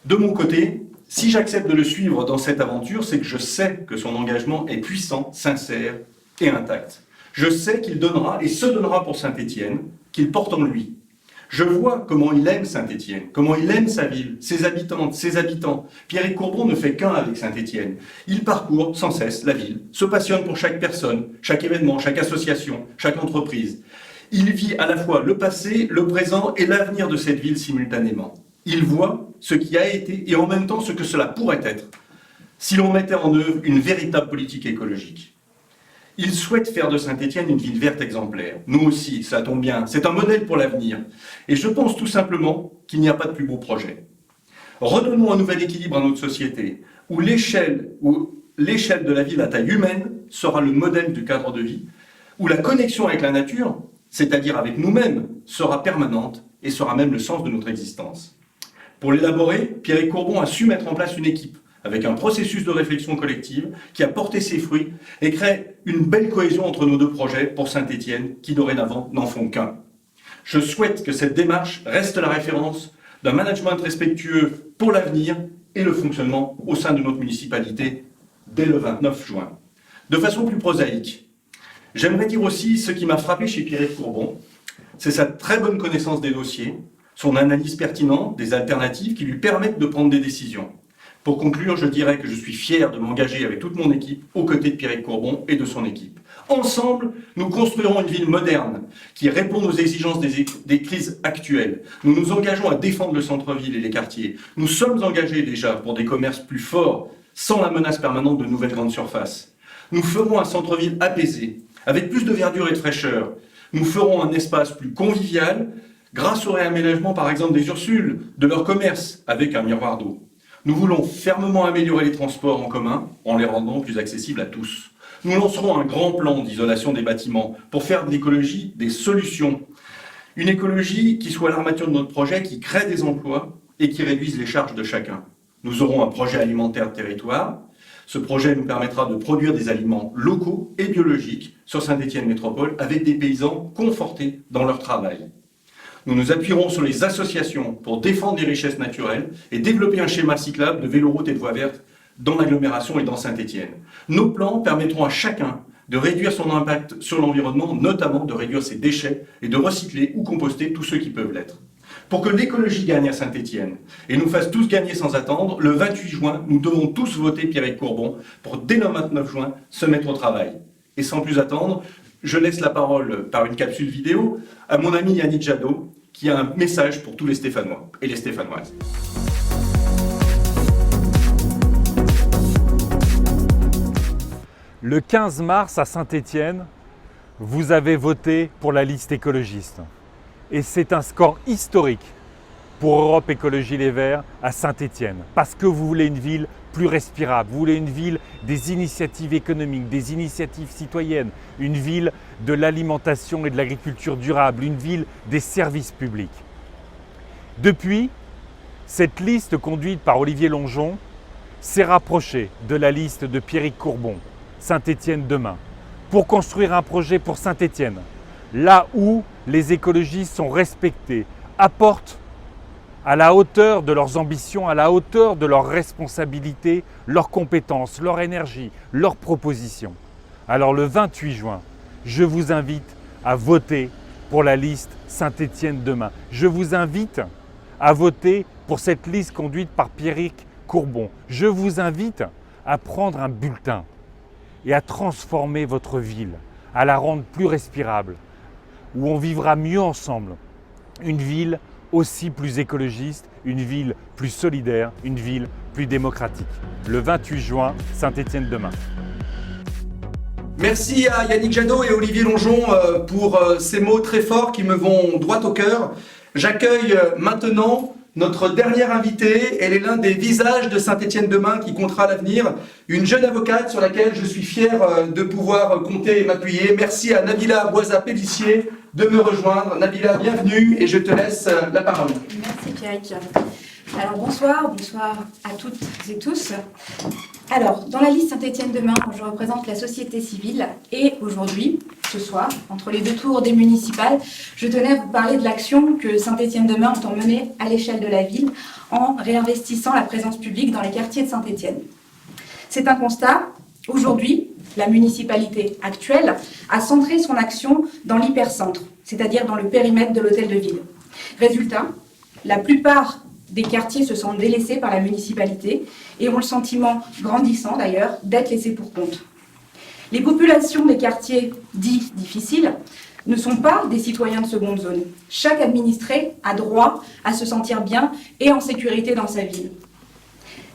De mon côté, si j'accepte de le suivre dans cette aventure, c'est que je sais que son engagement est puissant, sincère et intact. Je sais qu'il donnera et se donnera pour Saint-Étienne, qu'il porte en lui. Je vois comment il aime Saint-Étienne, comment il aime sa ville, ses habitantes, ses habitants. Pierrick Courbon ne fait qu'un avec Saint-Étienne. Il parcourt sans cesse la ville, se passionne pour chaque personne, chaque événement, chaque association, chaque entreprise. Il vit à la fois le passé, le présent et l'avenir de cette ville simultanément. Il voit ce qui a été et en même temps ce que cela pourrait être si l'on mettait en œuvre une véritable politique écologique. Il souhaite faire de Saint-Étienne une ville verte exemplaire. Nous aussi, ça tombe bien, c'est un modèle pour l'avenir. Et je pense tout simplement qu'il n'y a pas de plus beau projet. Redonnons un nouvel équilibre à notre société, où l'échelle de la ville à taille humaine sera le modèle du cadre de vie, où la connexion avec la nature, c'est-à-dire avec nous-mêmes, sera permanente et sera même le sens de notre existence. Pour l'élaborer, Pierrick Courbon a su mettre en place une équipe avec un processus de réflexion collective qui a porté ses fruits et crée une belle cohésion entre nos deux projets pour Saint-Étienne, qui dorénavant n'en font qu'un. Je souhaite que cette démarche reste la référence d'un management respectueux pour l'avenir et le fonctionnement au sein de notre municipalité dès le 29 juin. De façon plus prosaïque, j'aimerais dire aussi ce qui m'a frappé chez Pierrick Courbon, c'est sa très bonne connaissance des dossiers, son analyse pertinente des alternatives qui lui permettent de prendre des décisions. Pour conclure, je dirais que je suis fier de m'engager avec toute mon équipe aux côtés de Pierrick Courbon et de son équipe. Ensemble, nous construirons une ville moderne qui répond aux exigences des crises actuelles. Nous nous engageons à défendre le centre-ville et les quartiers. Nous sommes engagés déjà pour des commerces plus forts, sans la menace permanente de nouvelles grandes surfaces. Nous ferons un centre-ville apaisé, avec plus de verdure et de fraîcheur. Nous ferons un espace plus convivial, grâce au réaménagement par exemple des Ursules, de leur commerce, avec un miroir d'eau. Nous voulons fermement améliorer les transports en commun en les rendant plus accessibles à tous. Nous lancerons un grand plan d'isolation des bâtiments pour faire de l'écologie des solutions. Une écologie qui soit l'armature de notre projet, qui crée des emplois et qui réduise les charges de chacun. Nous aurons un projet alimentaire de territoire. Ce projet nous permettra de produire des aliments locaux et biologiques sur Saint-Étienne Métropole avec des paysans confortés dans leur travail. Nous nous appuierons sur les associations pour défendre les richesses naturelles et développer un schéma cyclable de véloroutes et de voies vertes dans l'agglomération et dans Saint-Étienne. Nos plans permettront à chacun de réduire son impact sur l'environnement, notamment de réduire ses déchets et de recycler ou composter tous ceux qui peuvent l'être. Pour que l'écologie gagne à Saint-Étienne et nous fasse tous gagner sans attendre, le 28 juin, nous devons tous voter Pierrick Courbon pour, dès le 29 juin, se mettre au travail. Et sans plus attendre, je laisse la parole par une capsule vidéo à mon ami Yannick Jadot, qui a un message pour tous les Stéphanois et les Stéphanoises. Le 15 mars à Saint-Étienne, vous avez voté pour la liste écologiste. Et c'est un score historique. pour Europe Écologie Les Verts à Saint-Étienne. Parce que vous voulez une ville plus respirable, vous voulez une ville des initiatives économiques, des initiatives citoyennes, une ville de l'alimentation et de l'agriculture durable, une ville des services publics. Depuis, cette liste conduite par Olivier Longeon s'est rapprochée de la liste de Pierrick Courbon, Saint-Étienne demain, pour construire un projet pour Saint-Étienne, là où les écologistes sont respectés, apportent à la hauteur de leurs ambitions, à la hauteur de leurs responsabilités, leurs compétences, leur énergie, leurs propositions. Alors le 28 juin, je vous invite à voter pour la liste Saint-Étienne demain. Je vous invite à voter pour cette liste conduite par Pierrick Courbon. Je vous invite à prendre un bulletin et à transformer votre ville, à la rendre plus respirable, où on vivra mieux ensemble. Une ville aussi plus écologiste, une ville plus solidaire, une ville plus démocratique. Le 28 juin, Saint-Étienne demain. Merci à Yannick Jadot et Olivier Longeon pour ces mots très forts qui me vont droit au cœur. J'accueille maintenant notre dernière invitée. Elle est l'un des visages de Saint-Étienne demain qui comptera l'avenir. Une jeune avocate sur laquelle je suis fier de pouvoir compter et m'appuyer. Merci à Nabila Boisa-Pellissier de me rejoindre. Nabila, bienvenue et je te laisse la parole. Merci Pierrick. Alors bonsoir à toutes et tous. Alors, dans la liste Saint-Étienne demain, je représente la société civile et aujourd'hui, ce soir, entre les deux tours des municipales, je tenais à vous parler de l'action que Saint-Étienne demain entend mener à l'échelle de la ville en réinvestissant la présence publique dans les quartiers de Saint-Étienne. C'est un constat. Aujourd'hui, la municipalité actuelle a centré son action dans l'hypercentre, c'est-à-dire dans le périmètre de l'hôtel de ville. Résultat, la plupart des quartiers se sentent délaissés par la municipalité et ont le sentiment, grandissant d'ailleurs, d'être laissés pour compte. Les populations des quartiers dits difficiles ne sont pas des citoyens de seconde zone. Chaque administré a droit à se sentir bien et en sécurité dans sa ville.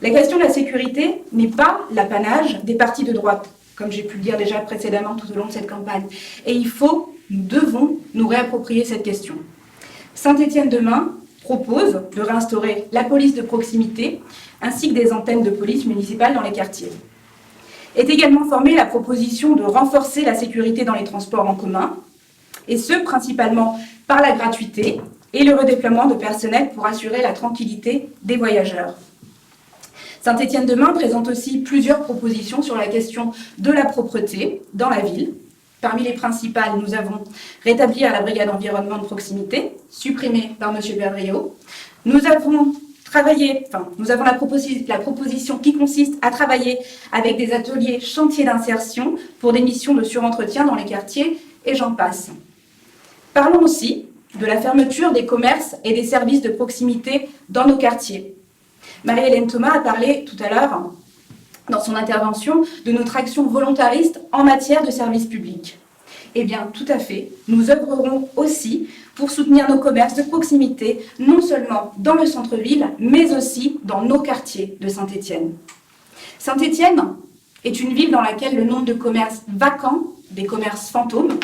La question de la sécurité n'est pas l'apanage des partis de droite, comme j'ai pu le dire déjà précédemment tout au long de cette campagne. Et nous devons nous réapproprier cette question. Saint-Étienne demain propose de réinstaurer la police de proximité ainsi que des antennes de police municipales dans les quartiers. Est également formée la proposition de renforcer la sécurité dans les transports en commun, et ce principalement par la gratuité et le redéploiement de personnel pour assurer la tranquillité des voyageurs. Saint-Étienne demain présente aussi plusieurs propositions sur la question de la propreté dans la ville. Parmi les principales, nous avons rétablir la brigade environnement de proximité, supprimée par M. Berriot. Nous avons la proposition qui consiste à travailler avec des ateliers chantiers d'insertion pour des missions de surentretien dans les quartiers, et j'en passe. Parlons aussi de la fermeture des commerces et des services de proximité dans nos quartiers. Marie-Hélène Thomas a parlé tout à l'heure, dans son intervention, de notre action volontariste en matière de services publics. Eh bien, tout à fait, nous œuvrerons aussi pour soutenir nos commerces de proximité, non seulement dans le centre-ville, mais aussi dans nos quartiers de Saint-Étienne. Saint-Étienne est une ville dans laquelle le nombre de commerces vacants, des commerces fantômes,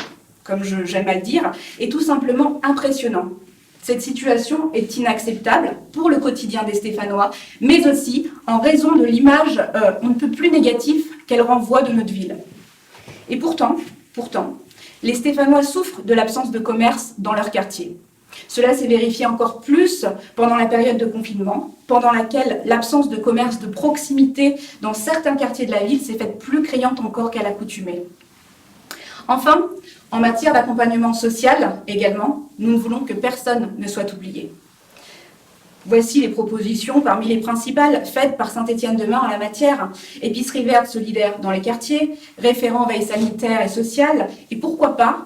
comme j'aime à le dire, est tout simplement impressionnant. Cette situation est inacceptable pour le quotidien des Stéphanois, mais aussi en raison de l'image on ne peut plus négative qu'elle renvoie de notre ville. Et pourtant, les Stéphanois souffrent de l'absence de commerce dans leur quartier. Cela s'est vérifié encore plus pendant la période de confinement, pendant laquelle l'absence de commerce de proximité dans certains quartiers de la ville s'est faite plus criante encore qu'à l'accoutumée. Enfin, en matière d'accompagnement social également, nous ne voulons que personne ne soit oublié. Voici les propositions parmi les principales faites par Saint-Étienne demain en la matière. Épicerie verte solidaire dans les quartiers, référent veille sanitaire et sociale, et pourquoi pas,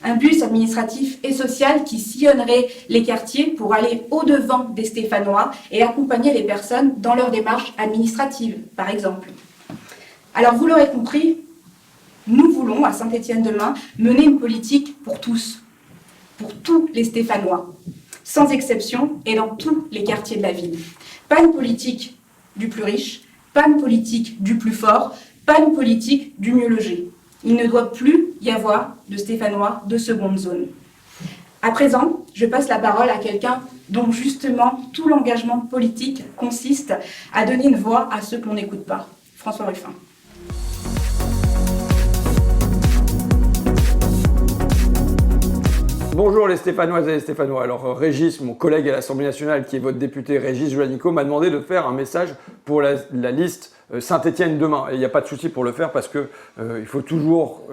un bus administratif et social qui sillonnerait les quartiers pour aller au-devant des Stéphanois et accompagner les personnes dans leur démarche administrative, par exemple. Alors vous l'aurez compris, nous voulons, à Saint-Étienne demain, mener une politique pour tous les Stéphanois, sans exception et dans tous les quartiers de la ville. Pas une politique du plus riche, pas une politique du plus fort, pas une politique du mieux logé. Il ne doit plus y avoir de Stéphanois de seconde zone. À présent, je passe la parole à quelqu'un dont justement tout l'engagement politique consiste à donner une voix à ceux que l'on n'écoute pas. François Ruffin. Bonjour les Stéphanoises et les Stéphanois. Alors Régis, mon collègue à l'Assemblée nationale qui est votre député Régis Juanico, m'a demandé de faire un message pour la liste Saint-Étienne demain. Et il n'y a pas de souci pour le faire parce que il faut toujours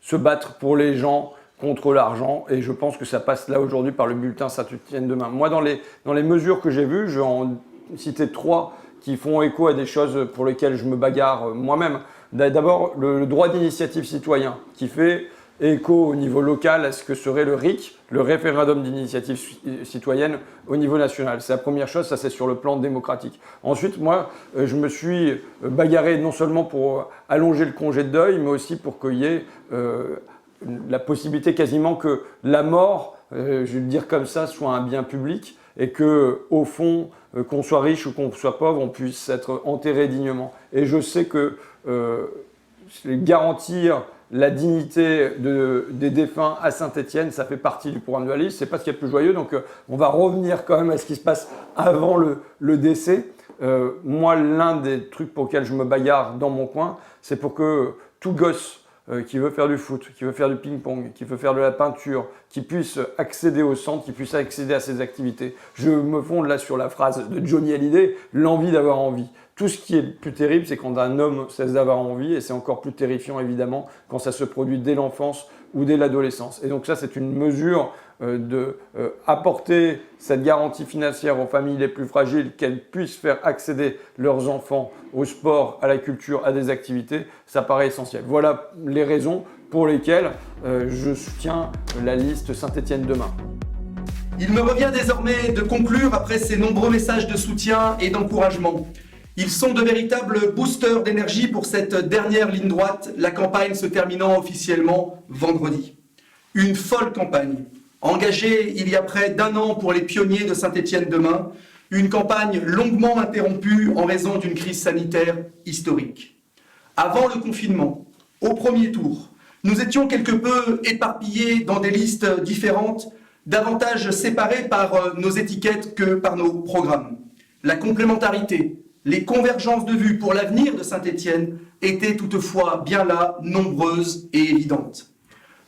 se battre pour les gens contre l'argent et je pense que ça passe là aujourd'hui par le bulletin Saint-Étienne demain. Moi dans les mesures que j'ai vues, je vais en citer 3 qui font écho à des choses pour lesquelles je me bagarre moi-même. D'abord le droit d'initiative citoyen qui fait écho au niveau local à ce que serait le RIC, le référendum d'initiative citoyenne au niveau national. C'est la première chose, ça c'est sur le plan démocratique. Ensuite, moi, je me suis bagarré non seulement pour allonger le congé de deuil, mais aussi pour qu'il y ait la possibilité quasiment que la mort, je vais le dire comme ça, soit un bien public et que, au fond, qu'on soit riche ou qu'on soit pauvre, on puisse être enterré dignement. Et je sais que garantir la dignité des défunts à Saint-Étienne, ça fait partie du programme de la liste. C'est pas ce qui est le plus joyeux, donc on va revenir quand même à ce qui se passe avant le décès. Moi, l'un des trucs pour lesquels je me bagarre dans mon coin, c'est pour que tout gosse qui veut faire du foot, qui veut faire du ping-pong, qui veut faire de la peinture, qui puisse accéder au centre, qui puisse accéder à ces activités. Je me fonde là sur la phrase de Johnny Hallyday, l'envie d'avoir envie. Tout ce qui est le plus terrible, c'est quand un homme cesse d'avoir envie, et c'est encore plus terrifiant évidemment quand ça se produit dès l'enfance ou dès l'adolescence. Et donc ça, c'est une mesure apporter cette garantie financière aux familles les plus fragiles, qu'elles puissent faire accéder leurs enfants au sport, à la culture, à des activités, ça paraît essentiel. Voilà les raisons pour lesquelles je soutiens la liste Saint-Étienne demain. Il me revient désormais de conclure après ces nombreux messages de soutien et d'encouragement. Ils sont de véritables boosters d'énergie pour cette dernière ligne droite, la campagne se terminant officiellement vendredi. Une folle campagne, engagée il y a près d'1 an pour les pionniers de Saint-Étienne demain, une campagne longuement interrompue en raison d'une crise sanitaire historique. Avant le confinement, au premier tour, nous étions quelque peu éparpillés dans des listes différentes, davantage séparées par nos étiquettes que par nos programmes. La complémentarité, les convergences de vues pour l'avenir de Saint-Étienne étaient toutefois bien là, nombreuses et évidentes.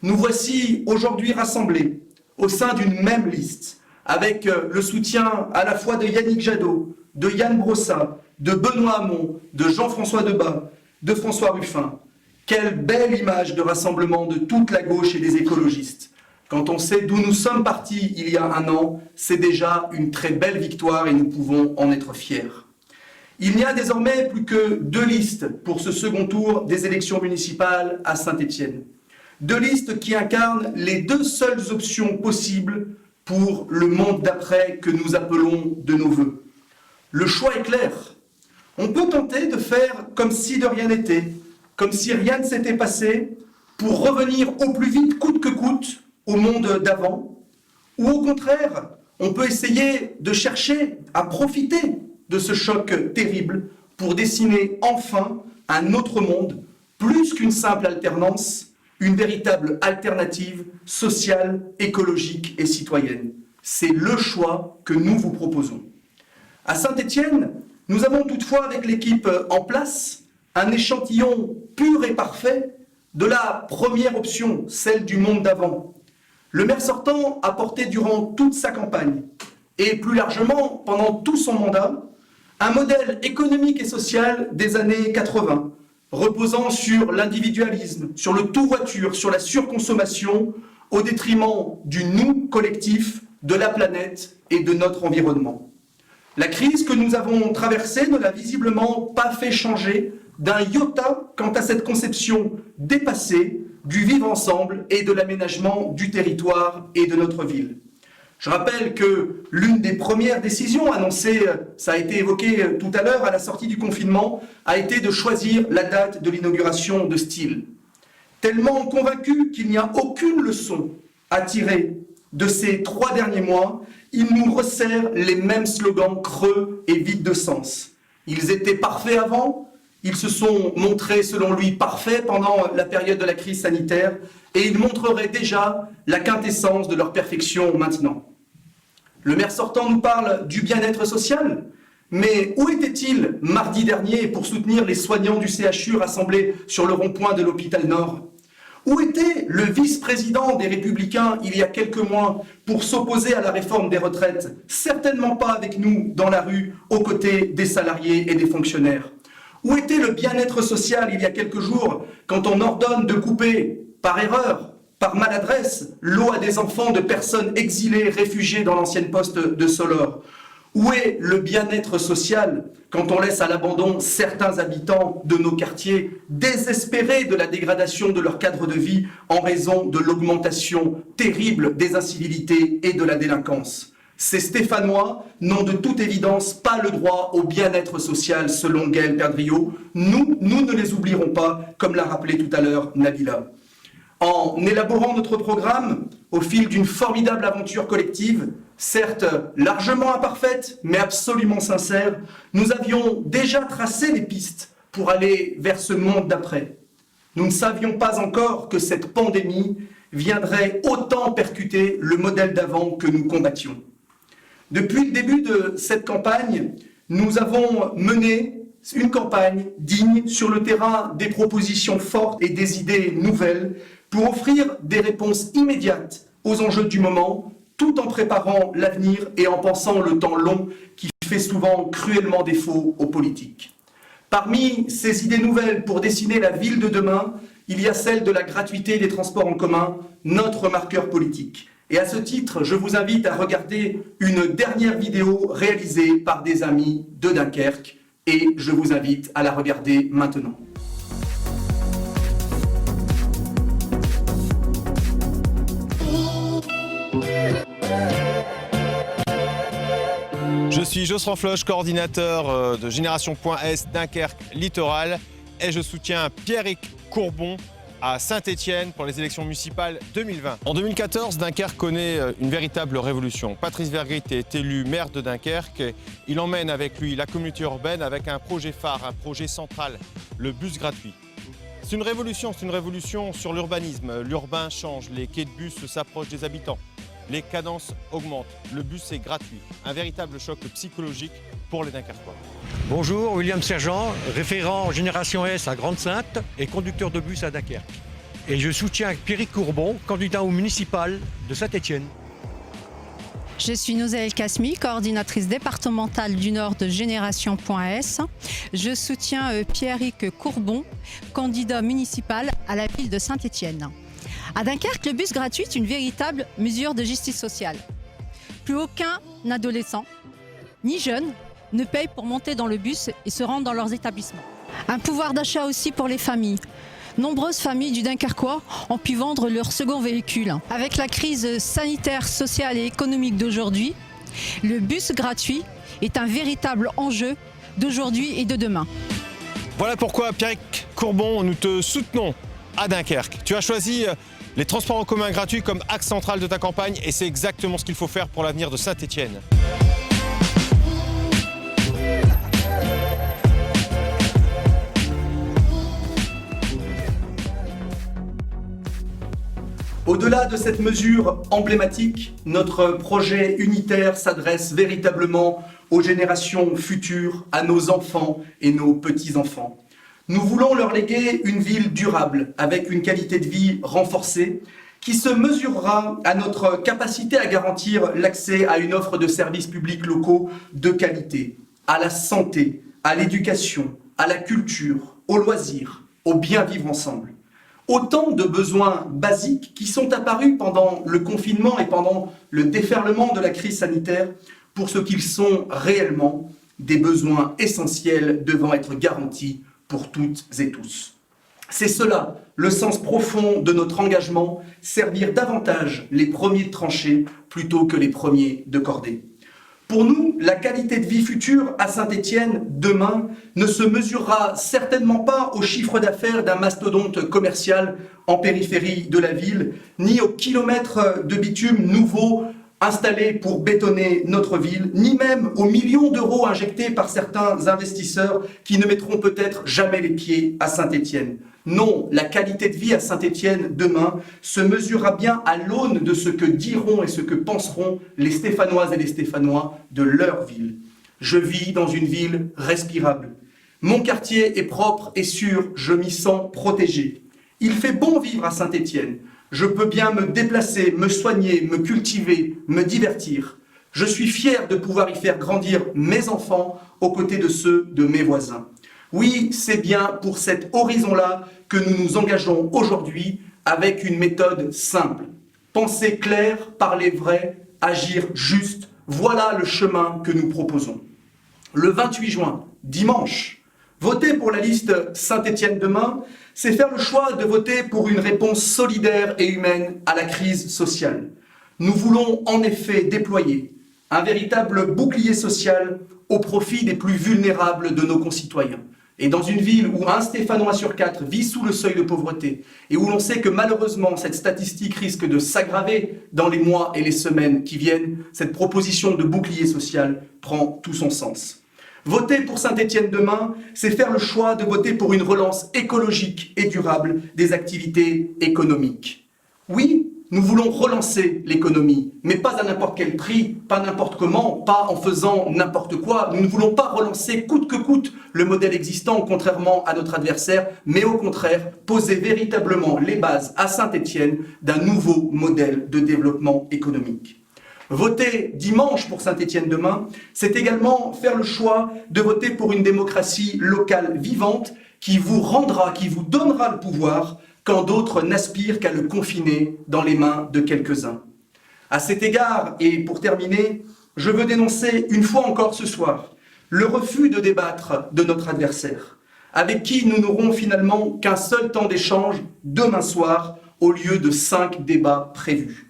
Nous voici aujourd'hui rassemblés au sein d'une même liste, avec le soutien à la fois de Yannick Jadot, de Yann Brossat, de Benoît Hamon, de Jean-François Debat, de François Ruffin. Quelle belle image de rassemblement de toute la gauche et des écologistes. Quand on sait d'où nous sommes partis il y a 1 an, c'est déjà une très belle victoire et nous pouvons en être fiers. Il n'y a désormais plus que 2 listes pour ce second tour des élections municipales à Saint-Étienne. 2 listes qui incarnent les 2 seules options possibles pour le monde d'après que nous appelons de nos voeux. Le choix est clair. On peut tenter de faire comme si de rien n'était, comme si rien ne s'était passé, pour revenir au plus vite, coûte que coûte, au monde d'avant. Ou au contraire, on peut essayer de chercher à profiter de ce choc terrible pour dessiner enfin un autre monde, plus qu'une simple alternance, une véritable alternative sociale, écologique et citoyenne. C'est le choix que nous vous proposons. À Saint-Étienne, nous avons toutefois avec l'équipe en place un échantillon pur et parfait de la première option, celle du monde d'avant. Le maire sortant a porté durant toute sa campagne et plus largement pendant tout son mandat un modèle économique et social des années 80, reposant sur l'individualisme, sur le tout-voiture, sur la surconsommation, au détriment du nous collectif, de la planète et de notre environnement. La crise que nous avons traversée ne l'a visiblement pas fait changer d'un iota quant à cette conception dépassée du vivre ensemble et de l'aménagement du territoire et de notre ville. Je rappelle que l'une des premières décisions annoncées, ça a été évoqué tout à l'heure à la sortie du confinement, a été de choisir la date de l'inauguration de Steel. Tellement convaincu qu'il n'y a aucune leçon à tirer de ces 3 derniers mois, il nous resserre les mêmes slogans creux et vides de sens. Ils étaient parfaits avant, Ils se sont montrés, selon lui, parfaits pendant la période de la crise sanitaire et ils montreraient déjà la quintessence de leur perfection maintenant. Le maire sortant nous parle du bien-être social, mais où était-il mardi dernier pour soutenir les soignants du CHU rassemblés sur le rond-point de l'hôpital Nord? Où était le vice-président des Républicains il y a quelques mois pour s'opposer à la réforme des retraites? Certainement pas avec nous dans la rue, aux côtés des salariés et des fonctionnaires. Où était le bien-être social il y a quelques jours quand on ordonne de couper, par erreur, par maladresse, l'eau à des enfants de personnes exilées, réfugiées dans l'ancienne poste de Solor? Où est le bien-être social quand on laisse à l'abandon certains habitants de nos quartiers désespérés de la dégradation de leur cadre de vie en raison de l'augmentation terrible des incivilités et de la délinquance? Ces Stéphanois n'ont de toute évidence pas le droit au bien-être social selon Gaël Perdriau. Nous ne les oublierons pas, comme l'a rappelé tout à l'heure Nabila. En élaborant notre programme, au fil d'une formidable aventure collective, certes largement imparfaite, mais absolument sincère, nous avions déjà tracé les pistes pour aller vers ce monde d'après. Nous ne savions pas encore que cette pandémie viendrait autant percuter le modèle d'avant que nous combattions. Depuis le début de cette campagne, nous avons mené une campagne digne sur le terrain des propositions fortes et des idées nouvelles pour offrir des réponses immédiates aux enjeux du moment, tout en préparant l'avenir et en pensant le temps long qui fait souvent cruellement défaut aux politiques. Parmi ces idées nouvelles pour dessiner la ville de demain, il y a celle de la gratuité des transports en commun, notre marqueur politique. Et à ce titre, je vous invite à regarder une dernière vidéo réalisée par des amis de Dunkerque et je vous invite à la regarder maintenant. Je suis Josserand Floch, coordinateur de Génération.S Dunkerque Littoral et je soutiens Pierrick Courbon à Saint-Étienne pour les élections municipales 2020. En 2014, Dunkerque connaît une véritable révolution. Patrice Vergrit est élu maire de Dunkerque. Il emmène avec lui la communauté urbaine avec un projet phare, un projet central, le bus gratuit. C'est une révolution sur l'urbanisme. L'urbain change, les quais de bus s'approchent des habitants. Les cadences augmentent, le bus est gratuit. Un véritable choc psychologique pour les Dunkerquois. Bonjour, William Sergent, référent Génération S à Grande-Synthe et conducteur de bus à Dunkerque. Et je soutiens Pierrick Courbon, candidat au municipal de Saint-Étienne. Je suis Nouzelle Kasmi, coordinatrice départementale du Nord de Génération.S. Je soutiens Pierrick Courbon, candidat municipal à la ville de Saint-Étienne. À Dunkerque, le bus gratuit est une véritable mesure de justice sociale. Plus aucun adolescent, ni jeune, ne paye pour monter dans le bus et se rendre dans leurs établissements. Un pouvoir d'achat aussi pour les familles. Nombreuses familles du Dunkerquois ont pu vendre leur second véhicule. Avec la crise sanitaire, sociale et économique d'aujourd'hui, le bus gratuit est un véritable enjeu d'aujourd'hui et de demain. Voilà pourquoi, Pierrick Courbon, nous te soutenons à Dunkerque. Tu as choisi les transports en commun gratuits comme axe central de ta campagne et c'est exactement ce qu'il faut faire pour l'avenir de Saint-Étienne. Au-delà de cette mesure emblématique, notre projet unitaire s'adresse véritablement aux générations futures, à nos enfants et nos petits-enfants. Nous voulons leur léguer une ville durable, avec une qualité de vie renforcée, qui se mesurera à notre capacité à garantir l'accès à une offre de services publics locaux de qualité, à la santé, à l'éducation, à la culture, aux loisirs, au bien vivre ensemble. Autant de besoins basiques qui sont apparus pendant le confinement et pendant le déferlement de la crise sanitaire pour ce qu'ils sont réellement, des besoins essentiels devant être garantis pour toutes et tous. C'est cela, le sens profond de notre engagement, servir davantage les premiers de tranchée plutôt que les premiers de cordée. Pour nous, la qualité de vie future à Saint-Étienne, demain, ne se mesurera certainement pas au chiffre d'affaires d'un mastodonte commercial en périphérie de la ville, ni aux kilomètres de bitume nouveau installés pour bétonner notre ville, ni même aux millions d'euros injectés par certains investisseurs qui ne mettront peut-être jamais les pieds à Saint-Étienne. Non, la qualité de vie à Saint-Étienne demain se mesurera bien à l'aune de ce que diront et ce que penseront les Stéphanoises et les Stéphanois de leur ville. Je vis dans une ville respirable. Mon quartier est propre et sûr, je m'y sens protégé. Il fait bon vivre à Saint-Étienne. Je peux bien me déplacer, me soigner, me cultiver, me divertir. Je suis fier de pouvoir y faire grandir mes enfants aux côtés de ceux de mes voisins. Oui, c'est bien pour cet horizon-là que nous nous engageons aujourd'hui avec une méthode simple. Penser clair, parler vrai, agir juste. Voilà le chemin que nous proposons. Le 28 juin, dimanche, voter pour la liste Saint-Étienne demain, c'est faire le choix de voter pour une réponse solidaire et humaine à la crise sociale. Nous voulons en effet déployer un véritable bouclier social au profit des plus vulnérables de nos concitoyens. Et dans une ville où un Stéphanois sur 4 vit sous le seuil de pauvreté et où l'on sait que malheureusement cette statistique risque de s'aggraver dans les mois et les semaines qui viennent, cette proposition de bouclier social prend tout son sens. Voter pour Saint-Étienne demain, c'est faire le choix de voter pour une relance écologique et durable des activités économiques. Oui, nous voulons relancer l'économie, mais pas à n'importe quel prix, pas n'importe comment, pas en faisant n'importe quoi. Nous ne voulons pas relancer coûte que coûte le modèle existant, contrairement à notre adversaire, mais au contraire, poser véritablement les bases à Saint-Étienne d'un nouveau modèle de développement économique. Voter dimanche pour Saint-Étienne demain, c'est également faire le choix de voter pour une démocratie locale vivante qui vous rendra, qui vous donnera le pouvoir quand d'autres n'aspirent qu'à le confiner dans les mains de quelques-uns. À cet égard, et pour terminer, je veux dénoncer une fois encore ce soir le refus de débattre de notre adversaire, avec qui nous n'aurons finalement qu'un seul temps d'échange demain soir au lieu de 5 débats prévus.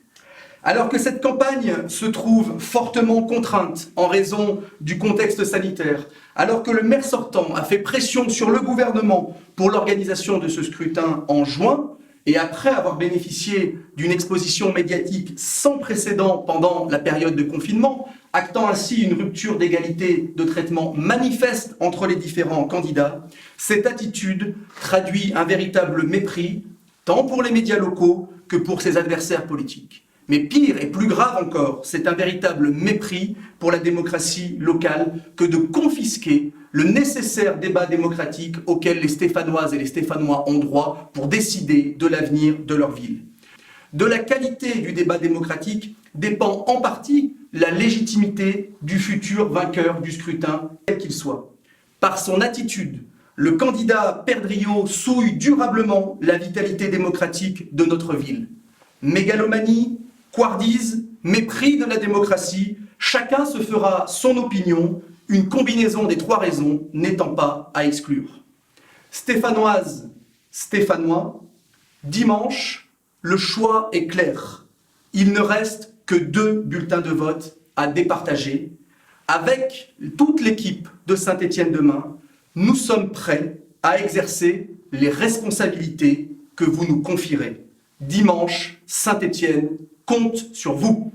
Alors que cette campagne se trouve fortement contrainte en raison du contexte sanitaire, alors que le maire sortant a fait pression sur le gouvernement pour l'organisation de ce scrutin en juin, et après avoir bénéficié d'une exposition médiatique sans précédent pendant la période de confinement, actant ainsi une rupture d'égalité de traitement manifeste entre les différents candidats, cette attitude traduit un véritable mépris, tant pour les médias locaux que pour ses adversaires politiques. Mais pire et plus grave encore, c'est un véritable mépris pour la démocratie locale que de confisquer le nécessaire débat démocratique auquel les Stéphanoises et les Stéphanois ont droit pour décider de l'avenir de leur ville. De la qualité du débat démocratique dépend en partie la légitimité du futur vainqueur du scrutin, quel qu'il soit. Par son attitude, le candidat Perdriau souille durablement la vitalité démocratique de notre ville. Mégalomanie, couardise, mépris de la démocratie, chacun se fera son opinion, une combinaison des 3 raisons n'étant pas à exclure. Stéphanoises, Stéphanois, dimanche, le choix est clair. Il ne reste que 2 bulletins de vote à départager. Avec toute l'équipe de Saint-Étienne demain, nous sommes prêts à exercer les responsabilités que vous nous confierez. Dimanche, Saint-Étienne compte sur vous.